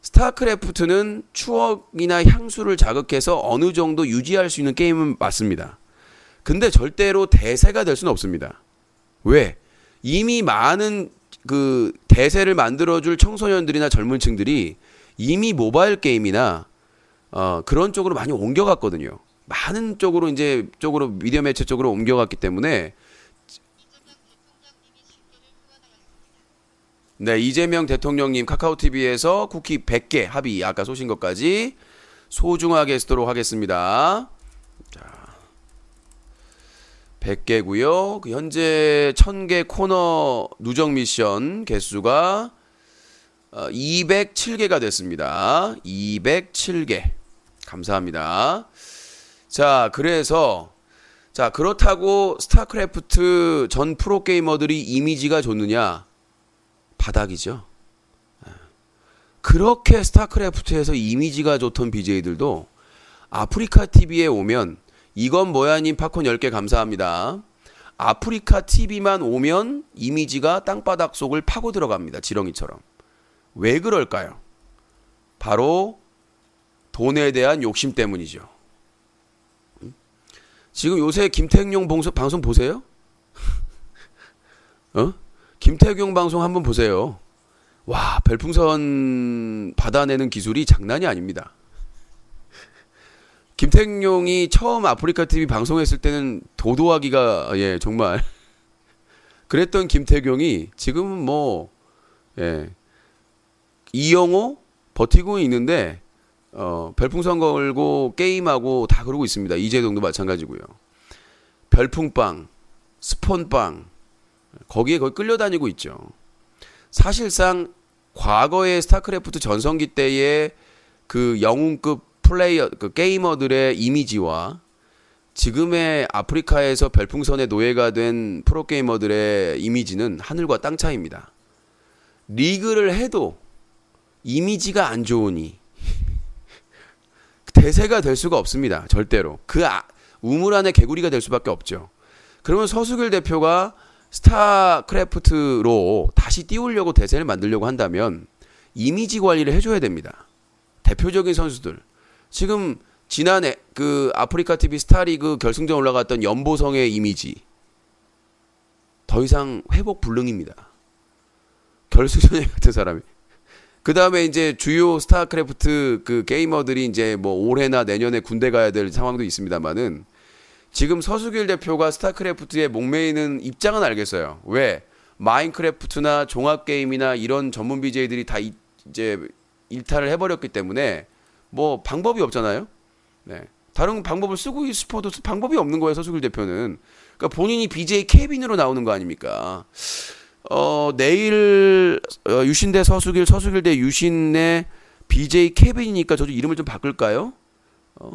Speaker 1: 스타크래프트는 추억이나 향수를 자극해서 어느 정도 유지할 수 있는 게임은 맞습니다. 근데 절대로 대세가 될 수는 없습니다. 왜? 이미 많은 그 대세를 만들어줄 청소년들이나 젊은 층들이 이미 모바일 게임이나 그런 쪽으로 많이 옮겨갔거든요. 많은 쪽으로 미디어 매체 쪽으로 옮겨갔기 때문에 네, 이재명 대통령님 카카오TV에서 쿠키 100개 합의 아까 쏘신 것까지 소중하게 쓰도록 하겠습니다. 자, 100개고요. 현재 1000개 코너 누적 미션 개수가 207개가 됐습니다. 207개. 감사합니다. 자, 그렇다고 스타크래프트 전 프로게이머들이 이미지가 좋느냐? 바닥이죠. 그렇게 스타크래프트에서 이미지가 좋던 BJ들도 아프리카 TV에 오면 이건 뭐야님 팝콘 10개 감사합니다. 아프리카 TV만 오면 이미지가 땅바닥 속을 파고 들어갑니다. 지렁이처럼. 왜 그럴까요? 바로 돈에 대한 욕심 때문이죠. 지금 요새 김태경 방송 보세요? 김태경 방송 한번 보세요. 와, 별풍선 받아내는 기술이 장난이 아닙니다. 김태경이 처음 아프리카 TV 방송했을 때는 도도하기가 정말 그랬던 김태경이 지금은 이영호 버티고 있는데 별풍선 걸고 게임하고 다 그러고 있습니다. 이재동도 마찬가지고요. 별풍빵, 스폰빵 거기에 거의 끌려다니고 있죠. 사실상 과거의 스타크래프트 전성기 때의 그 영웅급 플레이어, 그 게이머들의 이미지와 지금의 아프리카에서 별풍선의 노예가 된 프로게이머들의 이미지는 하늘과 땅 차이입니다. 리그를 해도 이미지가 안 좋으니 대세가 될 수가 없습니다. 절대로. 우물 안에 개구리가 될 수밖에 없죠. 그러면 서수길 대표가 스타크래프트로 다시 띄우려고 대세를 만들려고 한다면 이미지 관리를 해줘야 됩니다. 대표적인 선수들. 지금 지난해 그 아프리카 TV 스타리그 결승전 올라갔던 연보성의 이미지 더 이상 회복 불능입니다. 결승전에 같은 사람이. 그 다음에 이제 주요 스타크래프트 그 게이머들이 이제 뭐 올해나 내년에 군대 가야 될 상황도 있습니다만은 지금 서수길 대표가 스타크래프트에 목매이는 입장은 알겠어요. 왜? 마인크래프트나 종합게임이나 이런 전문 BJ들이 다 이제 일탈을 해버렸기 때문에 뭐 방법이 없잖아요. 네. 다른 방법을 쓰고 싶어도 방법이 없는 거예요, 서수길 대표는. 그러니까 본인이 BJ 케빈으로 나오는 거 아닙니까? 내일 유신 대 서수길, 서수길 대 유신의 BJ 케빈이니까 저도 이름을 좀 바꿀까요?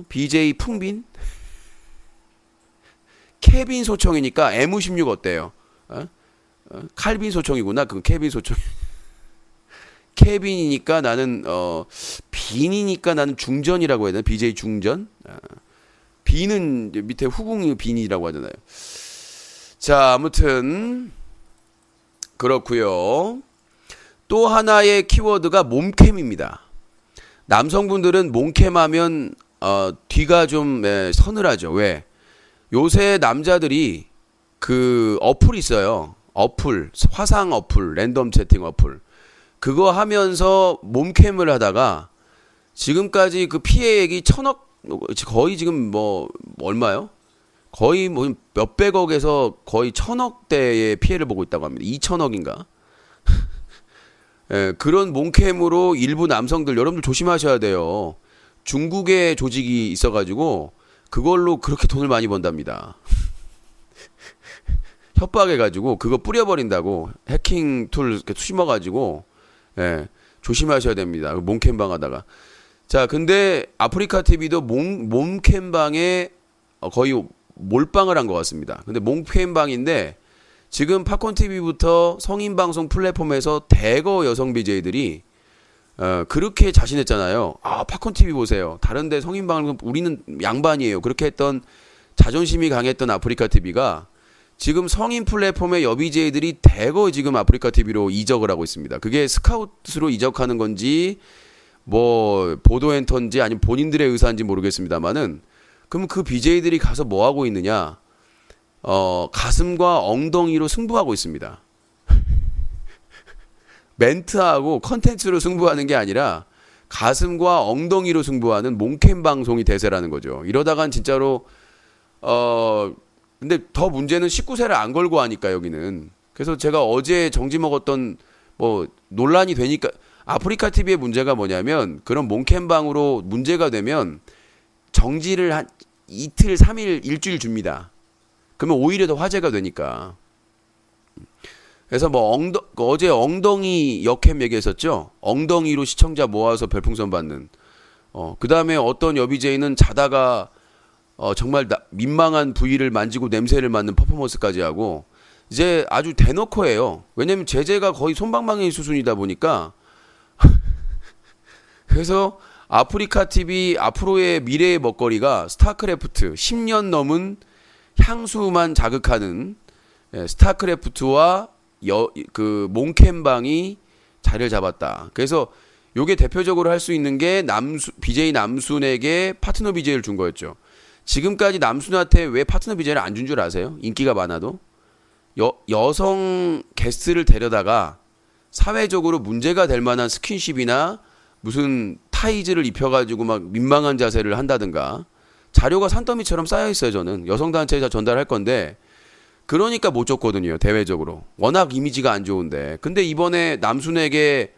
Speaker 1: BJ 풍빈? 케빈 소총이니까 M16 어때요? 칼빈 소총이구나. 그건 케빈 소총. 케빈이니까 나는 빈이니까 나는 중전이라고 해야 되나? BJ 중전? 빈은 밑에 후궁이 빈이라고 하잖아요. 자, 아무튼 그렇고요. 또 하나의 키워드가 몸캠입니다. 남성분들은 몸캠하면 뒤가 좀 서늘하죠. 왜? 요새 남자들이 그 어플 있어요. 어플, 화상 어플, 랜덤 채팅 어플. 그거 하면서 몸캠을 하다가 지금까지 그 피해액이 1,000억, 거의 지금 뭐 얼마요? 거의 뭐 몇백억에서 거의 1,000억대의 피해를 보고 있다고 합니다. 2,000억인가? 예, 그런 몸캠으로 일부 남성들, 여러분들 조심하셔야 돼요. 중국의 조직이 있어가지고 그걸로 그렇게 돈을 많이 번답니다. 협박해가지고 그거 뿌려버린다고 해킹 툴 이렇게 심어가지고 예, 조심하셔야 됩니다. 몸캠방 하다가. 자, 근데 아프리카 TV도 몸캠방에 거의 몰빵을 한 것 같습니다. 근데 몸캠방인데 지금 팝콘 TV부터 성인 방송 플랫폼에서 대거 여성 BJ들이 그렇게 자신했잖아요. 아, 팝콘 TV 보세요. 다른데 성인 방송 우리는 양반이에요. 그렇게 했던 자존심이 강했던 아프리카 TV가 지금 성인 플랫폼의 여비제이들이 대거 지금 아프리카 TV로 이적을 하고 있습니다. 그게 스카우트로 이적하는 건지 뭐 보도엔터인지 아니면 본인들의 의사인지 모르겠습니다만은 그럼 그 BJ들이 가서 뭐 하고 있느냐? 가슴과 엉덩이로 승부하고 있습니다. 멘트하고 컨텐츠로 승부하는 게 아니라 가슴과 엉덩이로 승부하는 몸캠 방송이 대세라는 거죠. 이러다간 진짜로 근데 더 문제는 19세를 안 걸고 하니까 여기는. 그래서 제가 어제 정지 먹었던 뭐 논란이 되니까 아프리카 TV의 문제가 뭐냐면 그런 몸캠방으로 문제가 되면 정지를 한 이틀, 3일, 일주일 줍니다. 그러면 오히려 더 화제가 되니까. 그래서 뭐 어제 엉덩이 역캠 얘기했었죠. 엉덩이로 시청자 모아서 별풍선 받는. 그 다음에 어떤 여비제이는 자다가 정말 민망한 부위를 만지고 냄새를 맡는 퍼포먼스까지 하고 이제 아주 대놓고 해요. 왜냐면 제재가 거의 솜방망이 수준이다 보니까 그래서 아프리카 TV 앞으로의 미래의 먹거리가 스타크래프트 10년 넘은 향수만 자극하는 스타크래프트와 그 몽캠방이 자리를 잡았다. 그래서 요게 대표적으로 할 수 있는 게 BJ 남순에게 파트너 BJ를 준 거였죠. 지금까지 남순한테 왜 파트너 BJ를 안 준 줄 아세요? 인기가 많아도 여성 게스트를 데려다가 사회적으로 문제가 될 만한 스킨십이나 무슨 타이즈를 입혀가지고 막 민망한 자세를 한다든가 자료가 산더미처럼 쌓여있어요. 저는 여성단체에 전달할 건데 그러니까 못 줬거든요. 대외적으로 워낙 이미지가 안 좋은데. 근데 이번에 남순에게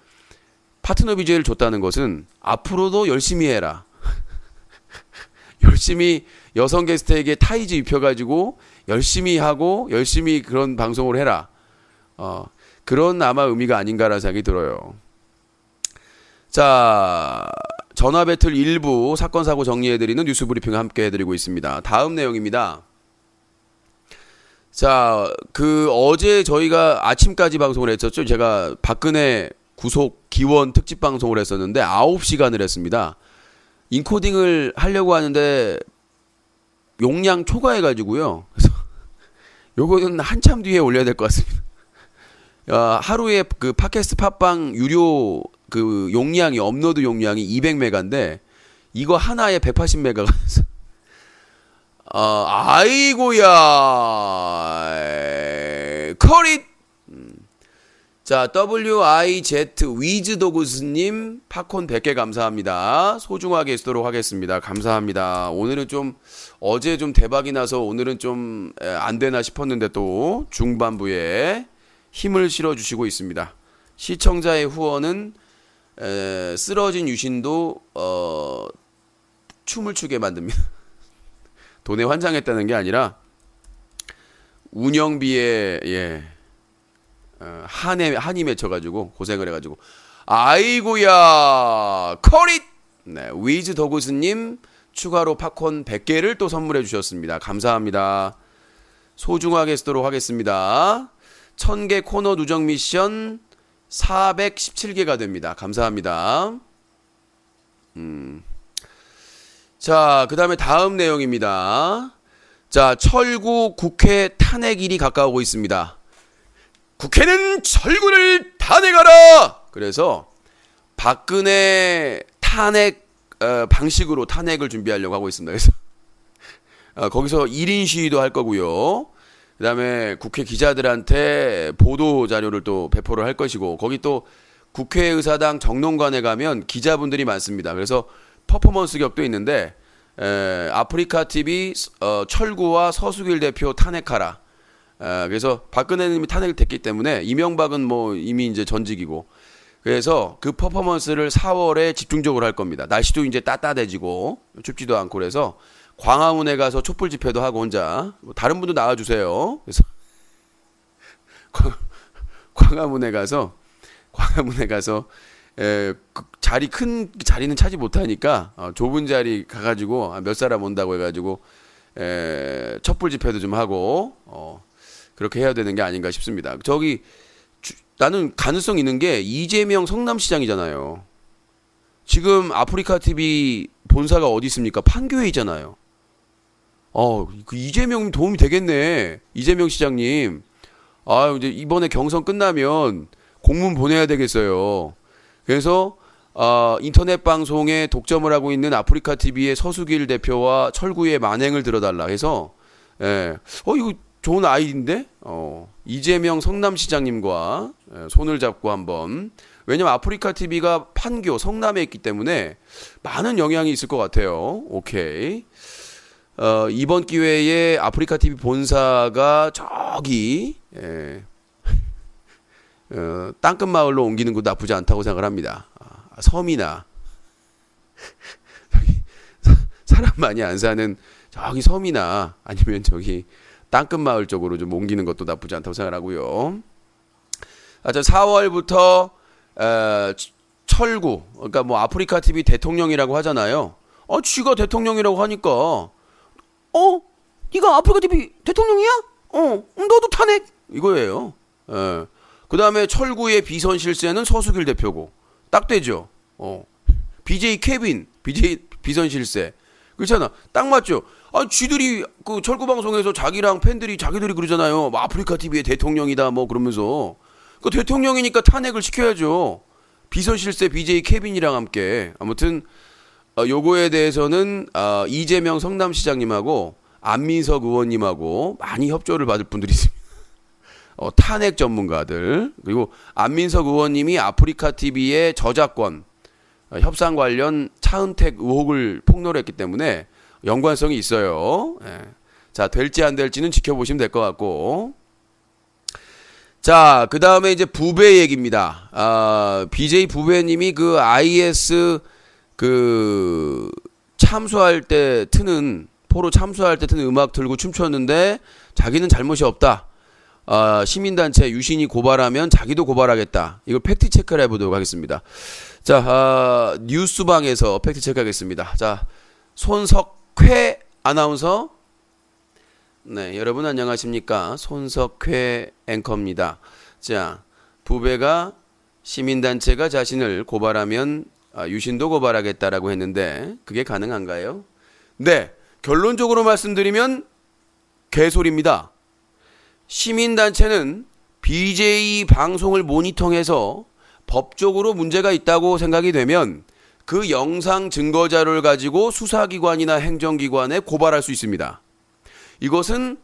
Speaker 1: 파트너 BJ를 줬다는 것은 앞으로도 열심히 해라. 열심히 여성 게스트에게 타이즈 입혀가지고 열심히 하고 열심히 그런 방송을 해라. 그런 아마 의미가 아닌가라는 생각이 들어요. 자, 전화 배틀 일부 사건 사고 정리해드리는 뉴스 브리핑을 함께 해드리고 있습니다. 다음 내용입니다. 자, 어제 저희가 아침까지 방송을 했었죠. 제가 박근혜 구속 기원 특집 방송을 했었는데 9시간을 했습니다. 인코딩을 하려고 하는데 용량 초과해가지고요. 그래서 요거는 한참 뒤에 올려야 될 것 같습니다. 하루에 그 팟캐스트 팟빵 유료 그 용량이 업로드 용량이 200메가인데 이거 하나에 180메가가 돼서 아이고야 커릿. 자, WIZ 위즈도구스님 팝콘 100개 감사합니다. 소중하게 쓰도록 하겠습니다. 감사합니다. 오늘은 좀 어제 좀 대박이 나서 오늘은 좀 안 되나 싶었는데 또 중반부에 힘을 실어주시고 있습니다. 시청자의 후원은 쓰러진 유신도 춤을 추게 만듭니다. 돈에 환장했다는 게 아니라 운영비에 한이 맺혀가지고 고생을 해가지고 아이고야 커릿. 네, 위즈 더구스님 추가로 팝콘 100개를 또 선물해 주셨습니다. 감사합니다. 소중하게 쓰도록 하겠습니다. 1000개 코너 누적 미션 417개가 됩니다. 감사합니다. 자, 그 다음에 다음 내용입니다. 자, 철구 국회 탄핵일이 가까우고 있습니다. 국회는 철구를 탄핵하라! 그래서 박근혜 탄핵 방식으로 탄핵을 준비하려고 하고 있습니다. 그래서 거기서 1인 시위도 할 거고요. 그 다음에 국회 기자들한테 보도 자료를 또 배포를 할 것이고, 거기 또 국회의사당 정론관에 가면 기자분들이 많습니다. 그래서 퍼포먼스 격도 있는데 아프리카 TV 철구와 서수길 대표 탄핵하라. 그래서 박근혜님이 탄핵됐기 때문에 이명박은 뭐 이미 이제 전직이고, 그래서 그 퍼포먼스를 4월에 집중적으로 할 겁니다. 날씨도 이제 따뜻해지고 춥지도 않고, 그래서 광화문에 가서 촛불 집회도 하고 혼자, 다른 분도 나와주세요. 그래서 광화문에 가서 큰 자리는 차지 못하니까 좁은 자리 가가지고 몇 사람 온다고 해가지고 촛불 집회도 좀 하고 그렇게 해야 되는 게 아닌가 싶습니다. 나는 가능성 있는 게 이재명 성남시장이잖아요. 지금 아프리카 TV 본사가 어디 있습니까? 판교에 있잖아요. 그 이재명 도움이 되겠네. 이재명 시장님. 이제 이번에 경선 끝나면 공문 보내야 되겠어요. 그래서 인터넷 방송에 독점을 하고 있는 아프리카 TV의 서수길 대표와 철구의 만행을 들어달라 해서 이거 좋은 아이디인데 이재명 성남시장님과 손을 잡고 한번, 왜냐면 아프리카 TV가 판교 성남에 있기 때문에 많은 영향이 있을 것 같아요. 오케이. 이번 기회에 아프리카 TV 본사가 저기 땅끝 마을로 옮기는 것도 나쁘지 않다고 생각을 합니다. 섬이나 사람 많이 안 사는 저기 섬이나 아니면 저기 땅끝 마을 쪽으로 좀 옮기는 것도 나쁘지 않다고 생각하고요. 4월부터 철구, 그러니까 뭐 아프리카 TV 대통령이라고 하잖아요. 쥐가 대통령이라고 하니까
Speaker 4: 네가 아프리카 TV 대통령이야? 너도 탄핵
Speaker 1: 이거예요. 그 다음에 철구의 비선 실세는 서수길 대표고 딱 되죠. BJ 케빈, BJ 비선 실세 그렇잖아. 딱 맞죠. 쥐들이 그 철구 방송에서 자기랑 팬들이 자기들이 그러잖아요. 뭐 아프리카 TV의 대통령이다 뭐 그러면서, 그 대통령이니까 탄핵을 시켜야죠. 비선 실세 BJ 케빈이랑 함께. 아무튼 요거에 대해서는 이재명 성남시장님하고 안민석 의원님하고 많이 협조를 받을 분들이 있습니다. 탄핵 전문가들. 그리고 안민석 의원님이 아프리카 TV의 저작권 협상 관련 차은택 의혹을 폭로했기 때문에 연관성이 있어요. 자, 될지 안 될지는 지켜보시면 될 것 같고. 자, 그 다음에 이제 부배 얘기입니다. BJ 부배님이 그 IS 참수할 때 트는, 포로 참수할 때 트는 음악 틀고 춤췄는데 자기는 잘못이 없다. 시민단체 유신이 고발하면 자기도 고발하겠다. 이걸 팩트체크를 해보도록 하겠습니다. 자, 뉴스방에서 팩트체크 하겠습니다. 자, 손석회 아나운서. 네, 여러분 안녕하십니까. 손석회 앵커입니다. 자, 부배가 시민단체가 자신을 고발하면 유신도 고발하겠다라고 했는데 그게 가능한가요? 네, 결론적으로 말씀드리면 개소리입니다. 시민단체는 BJ 방송을 모니터해서 법적으로 문제가 있다고 생각이 되면 그 영상 증거자료를 가지고 수사기관이나 행정기관에 고발할 수 있습니다. 이것은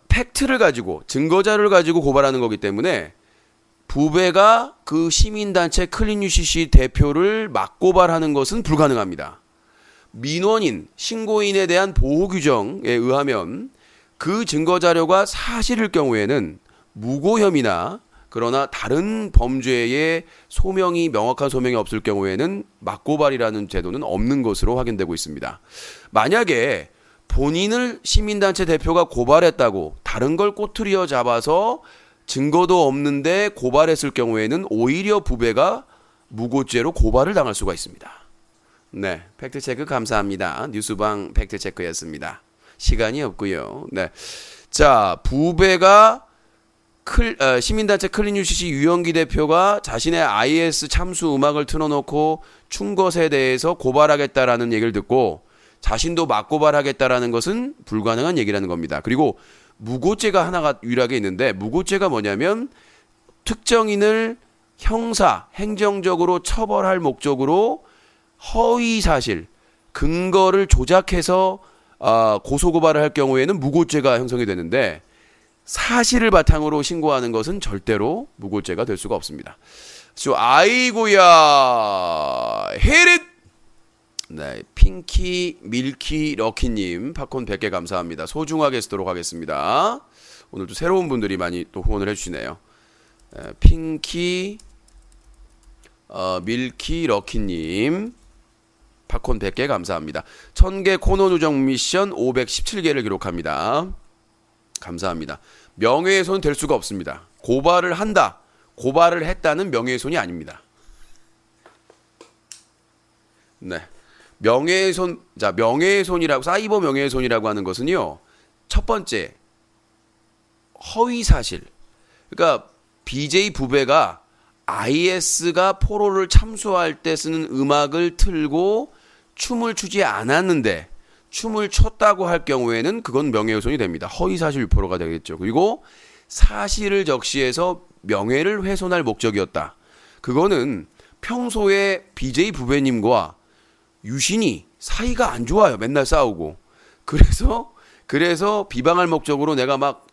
Speaker 1: 팩트를 가지고 증거자료를 가지고 고발하는 거기 때문에 부배가 그 시민단체 클린UCC 대표를 맞고발하는 것은 불가능합니다. 민원인, 신고인에 대한 보호규정에 의하면 그 증거자료가 사실일 경우에는 무고 혐의나 그러나 다른 범죄의 소명이 명확한 소명이 없을 경우에는 맞고발이라는 제도는 없는 것으로 확인되고 있습니다. 만약에 본인을 시민단체 대표가 고발했다고 다른 걸 꼬투리어 잡아서 증거도 없는데 고발했을 경우에는 오히려 부배가 무고죄로 고발을 당할 수가 있습니다. 네, 팩트체크 감사합니다. 뉴스방 팩트체크였습니다. 시간이 없고요. 네, 자, 부배가 시민단체 클린UCC 유영기 대표가 자신의 IS 참수 음악을 틀어놓고 춘 것에 대해서 고발하겠다라는 얘기를 듣고 자신도 맞고발하겠다라는 것은 불가능한 얘기라는 겁니다. 그리고 무고죄가 하나가 유일하게 있는데 무고죄가 뭐냐면 특정인을 형사, 행정적으로 처벌할 목적으로 허위사실, 근거를 조작해서 고소고발을 할 경우에는 무고죄가 형성이 되는데 사실을 바탕으로 신고하는 것은 절대로 무고죄가 될 수가 없습니다. 아이고야 헤릿. 네, 핑키 밀키 럭키님 팝콘 100개 감사합니다. 소중하게 쓰도록 하겠습니다. 오늘도 새로운 분들이 많이 또 후원을 해주시네요. 핑키 밀키 럭키님 팝콘 100개 감사합니다. 1000개 코너 조정 미션 517개를 기록합니다. 감사합니다. 명예훼손 될 수가 없습니다. 고발을 한다, 고발을 했다는 명예훼손이 아닙니다. 네, 명예훼손, 자, 명예훼손이라고, 사이버 명예훼손이라고 하는 것은요, 첫 번째 허위사실. 그러니까 BJ 부배가 IS가 포로를 참수할 때 쓰는 음악을 틀고 춤을 추지 않았는데 춤을 췄다고 할 경우에는 그건 명예훼손이 됩니다. 허위사실 유포로가 되겠죠. 그리고 사실을 적시해서 명예를 훼손할 목적이었다. 그거는 평소에 BJ 부배님과 유신이 사이가 안 좋아요. 맨날 싸우고. 그래서 비방할 목적으로 내가 막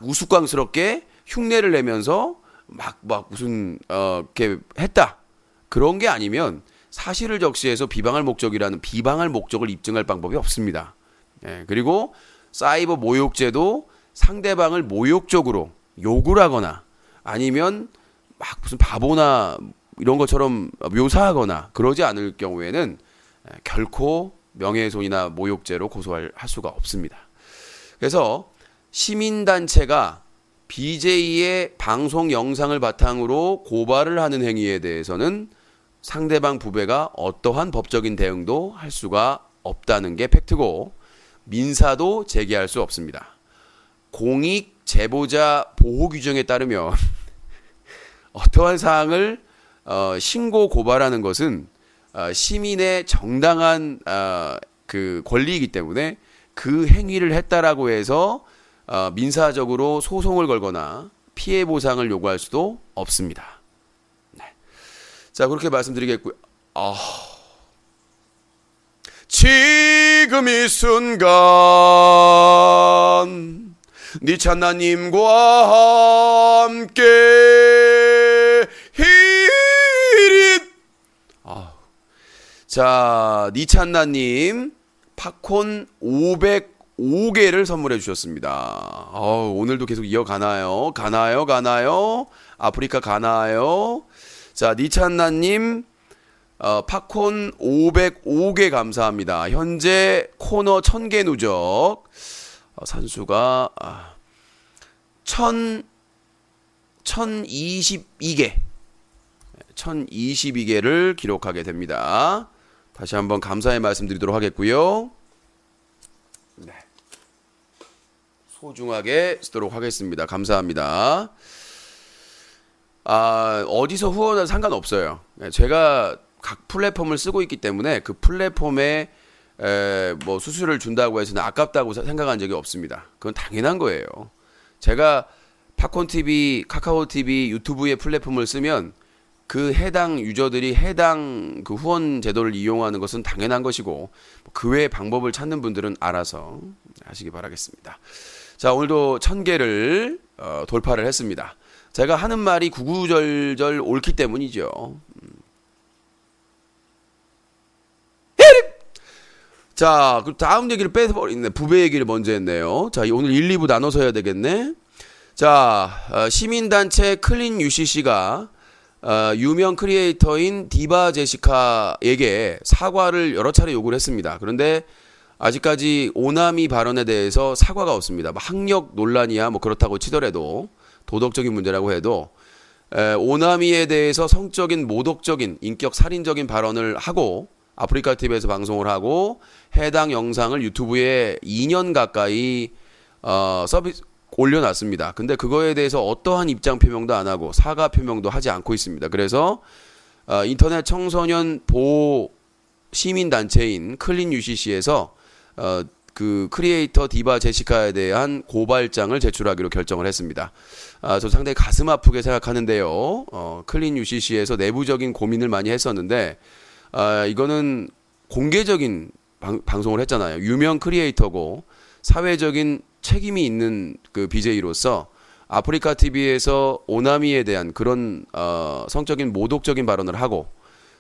Speaker 1: 우스꽝스럽게 흉내를 내면서 막 무슨 이렇게 했다. 그런 게 아니면 사실을 적시해서 비방할 목적을 입증할 방법이 없습니다. 예, 그리고 사이버 모욕죄도 상대방을 모욕적으로 욕을 하거나 아니면 막 무슨 바보나 이런 것처럼 묘사하거나 그러지 않을 경우에는 결코 명예훼손이나 모욕죄로 고소할 수가 없습니다. 그래서 시민단체가 BJ의 방송 영상을 바탕으로 고발을 하는 행위에 대해서는 상대방 부배가 어떠한 법적인 대응도 할 수가 없다는 게 팩트고 민사도 제기할 수 없습니다. 공익 제보자 보호 규정에 따르면 어떠한 사항을 신고 고발하는 것은 시민의 정당한 그 권리이기 때문에 그 행위를 했다라고 해서 민사적으로 소송을 걸거나 피해 보상을 요구할 수도 없습니다. 네. 자, 그렇게 말씀드리겠고요. 지금 이 순간 니 찬나님과 함께 히릿. 자, 니 찬나님 팝콘 5개를 선물해 주셨습니다. 오늘도 계속 이어가나요? 가나요? 아프리카 가나요? 자, 니찬나님, 팝콘 505개 감사합니다. 현재 코너 1000개 누적, 산수가 1022개를 기록하게 됩니다. 다시 한번 감사의 말씀드리도록 하겠고요. 네. 소중하게 쓰도록 하겠습니다. 감사합니다. 어디서 후원은 상관없어요. 제가 각 플랫폼을 쓰고 있기 때문에 그 플랫폼에 뭐 수수료를 준다고 해서 아깝다고 생각한 적이 없습니다. 그건 당연한 거예요. 제가 팝콘TV, 카카오TV, 유튜브의 플랫폼을 쓰면 그 해당 유저들이 해당 그 후원 제도를 이용하는 것은 당연한 것이고, 그 외의 방법을 찾는 분들은 알아서 하시기 바라겠습니다. 자, 오늘도 1000개를 돌파를 했습니다. 제가 하는 말이 구구절절 옳기 때문이죠. 자, 그럼 다음 얘기를 빼버렸네. 부배 얘기를 먼저 했네요. 자, 오늘 1, 2부 나눠서 해야 되겠네. 자, 시민단체 클린 UCC가 유명 크리에이터인 디바 제시카에게 사과를 여러 차례 요구를 했습니다. 그런데 아직까지 오나미 발언에 대해서 사과가 없습니다. 뭐 학력 논란이야 뭐 그렇다고 치더라도, 도덕적인 문제라고 해도 오나미에 대해서 성적인 모독적인 인격 살인적인 발언을 하고 아프리카 TV에서 방송을 하고 해당 영상을 유튜브에 2년 가까이 서비스 올려놨습니다. 근데 그거에 대해서 어떠한 입장 표명도 안 하고 사과 표명도 하지 않고 있습니다. 그래서 인터넷 청소년 보호 시민단체인 클린 UCC에서 그 크리에이터 디바 제시카에 대한 고발장을 제출하기로 결정을 했습니다. 저 상당히 가슴 아프게 생각하는데요. 클린 UCC에서 내부적인 고민을 많이 했었는데 이거는 공개적인 방송을 했잖아요. 유명 크리에이터고 사회적인 책임이 있는 그 BJ로서 아프리카 TV에서 오나미에 대한 그런 성적인 모독적인 발언을 하고,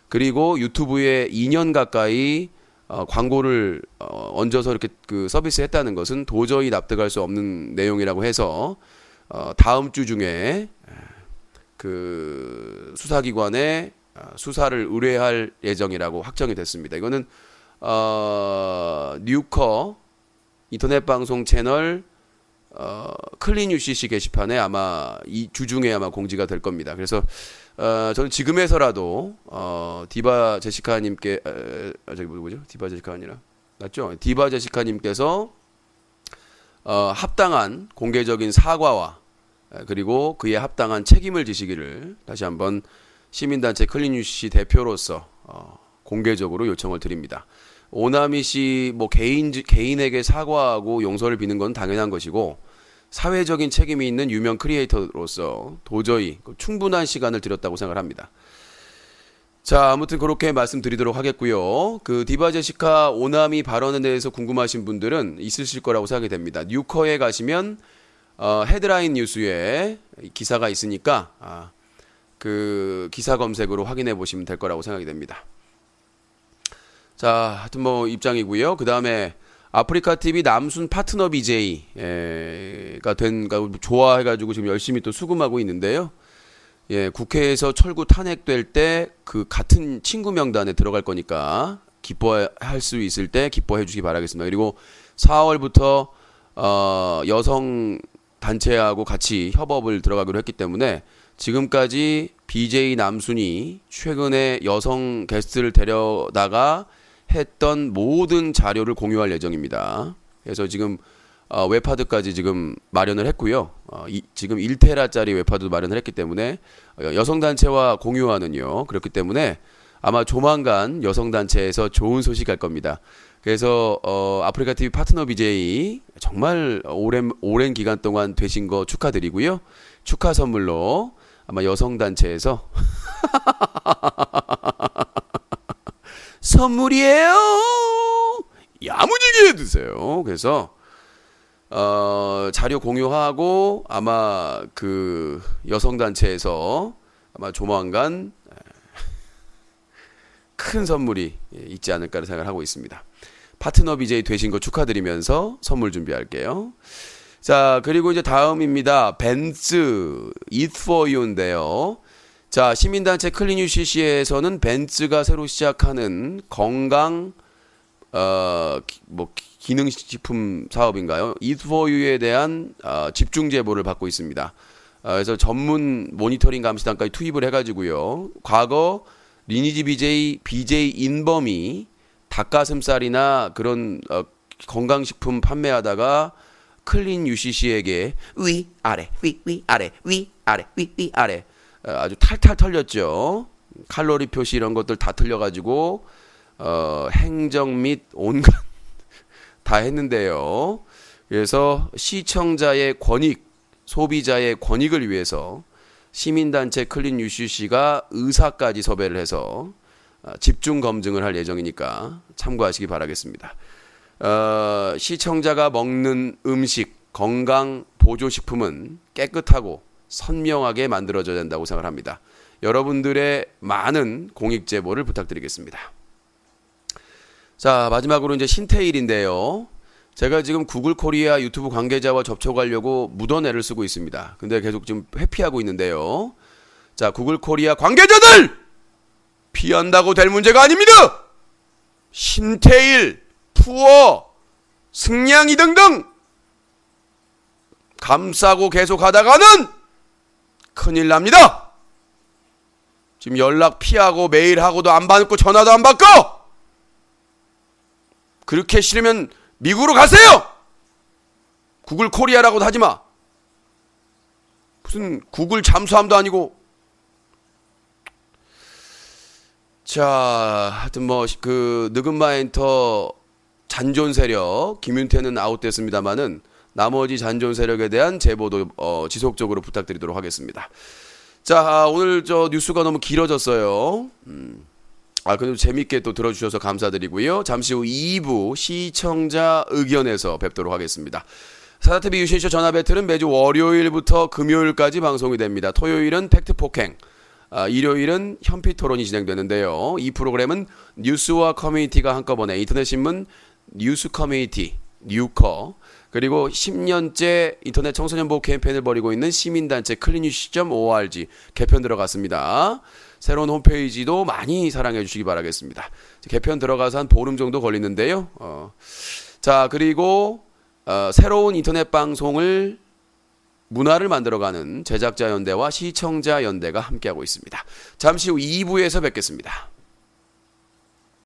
Speaker 1: 그리고 유튜브에 2년 가까이 광고를 얹어서 이렇게 그 서비스했다는 것은 도저히 납득할 수 없는 내용이라고 해서 다음 주 중에 그 수사기관에 수사를 의뢰할 예정이라고 확정이 됐습니다. 이거는 뉴커 인터넷 방송 채널 클린 UCC 게시판에 아마 이 주 중에 아마 공지가 될 겁니다. 그래서 저는 지금에서라도 디바 제시카님께 저기 뭐죠? 디바 제시카 아니라 맞죠? 디바 제시카님께서 합당한 공개적인 사과와 그리고 그에 합당한 책임을 지시기를 다시 한번 시민단체 클린 UCC 대표로서 공개적으로 요청을 드립니다. 오나미 씨 뭐 개인에게 사과하고 용서를 비는 건 당연한 것이고, 사회적인 책임이 있는 유명 크리에이터로서 도저히 충분한 시간을 들였다고 생각합니다. 자, 아무튼 그렇게 말씀드리도록 하겠고요. 그 디바 제시카 오나미 발언에 대해서 궁금하신 분들은 있으실 거라고 생각이 됩니다. 뉴커에 가시면 헤드라인 뉴스에 기사가 있으니까 그 기사 검색으로 확인해 보시면 될 거라고 생각이 됩니다. 자, 하여튼 뭐 입장이고요. 그 다음에 아프리카 TV 남순 파트너 BJ가 좋아해가지고 지금 열심히 또 수금하고 있는데요. 예, 국회에서 철구 탄핵될 때 그 같은 친구 명단에 들어갈 거니까 기뻐할 수 있을 때 기뻐해 주시기 바라겠습니다. 그리고 4월부터 여성 단체하고 같이 협업을 들어가기로 했기 때문에 지금까지 BJ 남순이 최근에 여성 게스트를 데려다가 했던 모든 자료를 공유할 예정입니다. 그래서 지금 웹하드까지 지금 마련을 했고요. 지금 1테라짜리 웹하드도 마련을 했기 때문에 여성단체와 공유하는요. 그렇기 때문에 아마 조만간 여성단체에서 좋은 소식 갈 겁니다. 그래서 아프리카 TV 파트너 BJ 정말 오랜 기간 동안 되신 거 축하드리고요. 축하 선물로 아마 여성단체에서 선물이에요. 야무지게 해주세요. 그래서 자료 공유하고 아마 그 여성단체에서 아마 조만간 큰 선물이 있지 않을까 생각을 하고 있습니다. 파트너 BJ 되신 거 축하드리면서 선물 준비할게요. 자, 그리고 이제 다음입니다. 벤츠 Eat for You인데요. 자, 시민단체 클린 UCC에서는 벤츠가 새로 시작하는 건강 기능식품 사업인가요? Eat for You에 대한 집중 제보를 받고 있습니다. 그래서 전문 모니터링 감시단까지 투입을 해가지고요. 과거 리니지 BJ 인범이 닭가슴살이나 그런 건강식품 판매하다가 클린 UCC에게 위아래 위아래 위아래 위아래 아주 탈탈 털렸죠. 칼로리 표시 이런 것들 다 틀려가지고 행정 및 온갖 다 했는데요. 그래서 시청자의 권익, 소비자의 권익을 위해서 시민단체 클린 UCC가 의사까지 섭외를 해서 집중 검증을 할 예정이니까 참고하시기 바라겠습니다. 시청자가 먹는 음식, 건강 보조식품은 깨끗하고 선명하게 만들어져야 된다고 생각합니다. 여러분들의 많은 공익 제보를 부탁드리겠습니다. 자, 마지막으로 이제 신태일인데요. 제가 지금 구글 코리아 유튜브 관계자와 접촉하려고 무던애를 쓰고 있습니다. 근데 계속 지금 회피하고 있는데요. 자, 구글 코리아 관계자들! 피한다고 될 문제가 아닙니다! 신태일, 푸어, 승냥이 등등! 감싸고 계속 하다가는 큰일 납니다! 지금 연락 피하고 메일하고도 안 받고 전화도 안 받고! 그렇게 싫으면 미국으로 가세요! 구글 코리아라고도 하지마. 무슨 구글 잠수함도 아니고. 자, 하여튼 느금마 엔터 잔존 세력, 김윤태는 아웃됐습니다만은 나머지 잔존 세력에 대한 제보도 지속적으로 부탁드리도록 하겠습니다. 자, 오늘 뉴스가 너무 길어졌어요. 그래도 재밌게 또 들어주셔서 감사드리고요. 잠시 후 2부 시청자 의견에서 뵙도록 하겠습니다. 사자TV 유신쇼 전화 배틀은 매주 월요일부터 금요일까지 방송이 됩니다. 토요일은 팩트 폭행, 일요일은 현피 토론이 진행되는데요. 이 프로그램은 뉴스와 커뮤니티가 한꺼번에 인터넷 신문 뉴스 커뮤니티, 뉴커, 그리고 10년째 인터넷 청소년 보호 캠페인을 벌이고 있는 시민단체 클린유시.org 개편 들어갔습니다. 새로운 홈페이지도 많이 사랑해 주시기 바라겠습니다. 개편 들어가서 한 보름 정도 걸리는데요. 자, 그리고 새로운 인터넷 방송을 문화를 만들어가는 제작자 연대와 시청자 연대가 함께하고 있습니다. 잠시 후 2부에서 뵙겠습니다.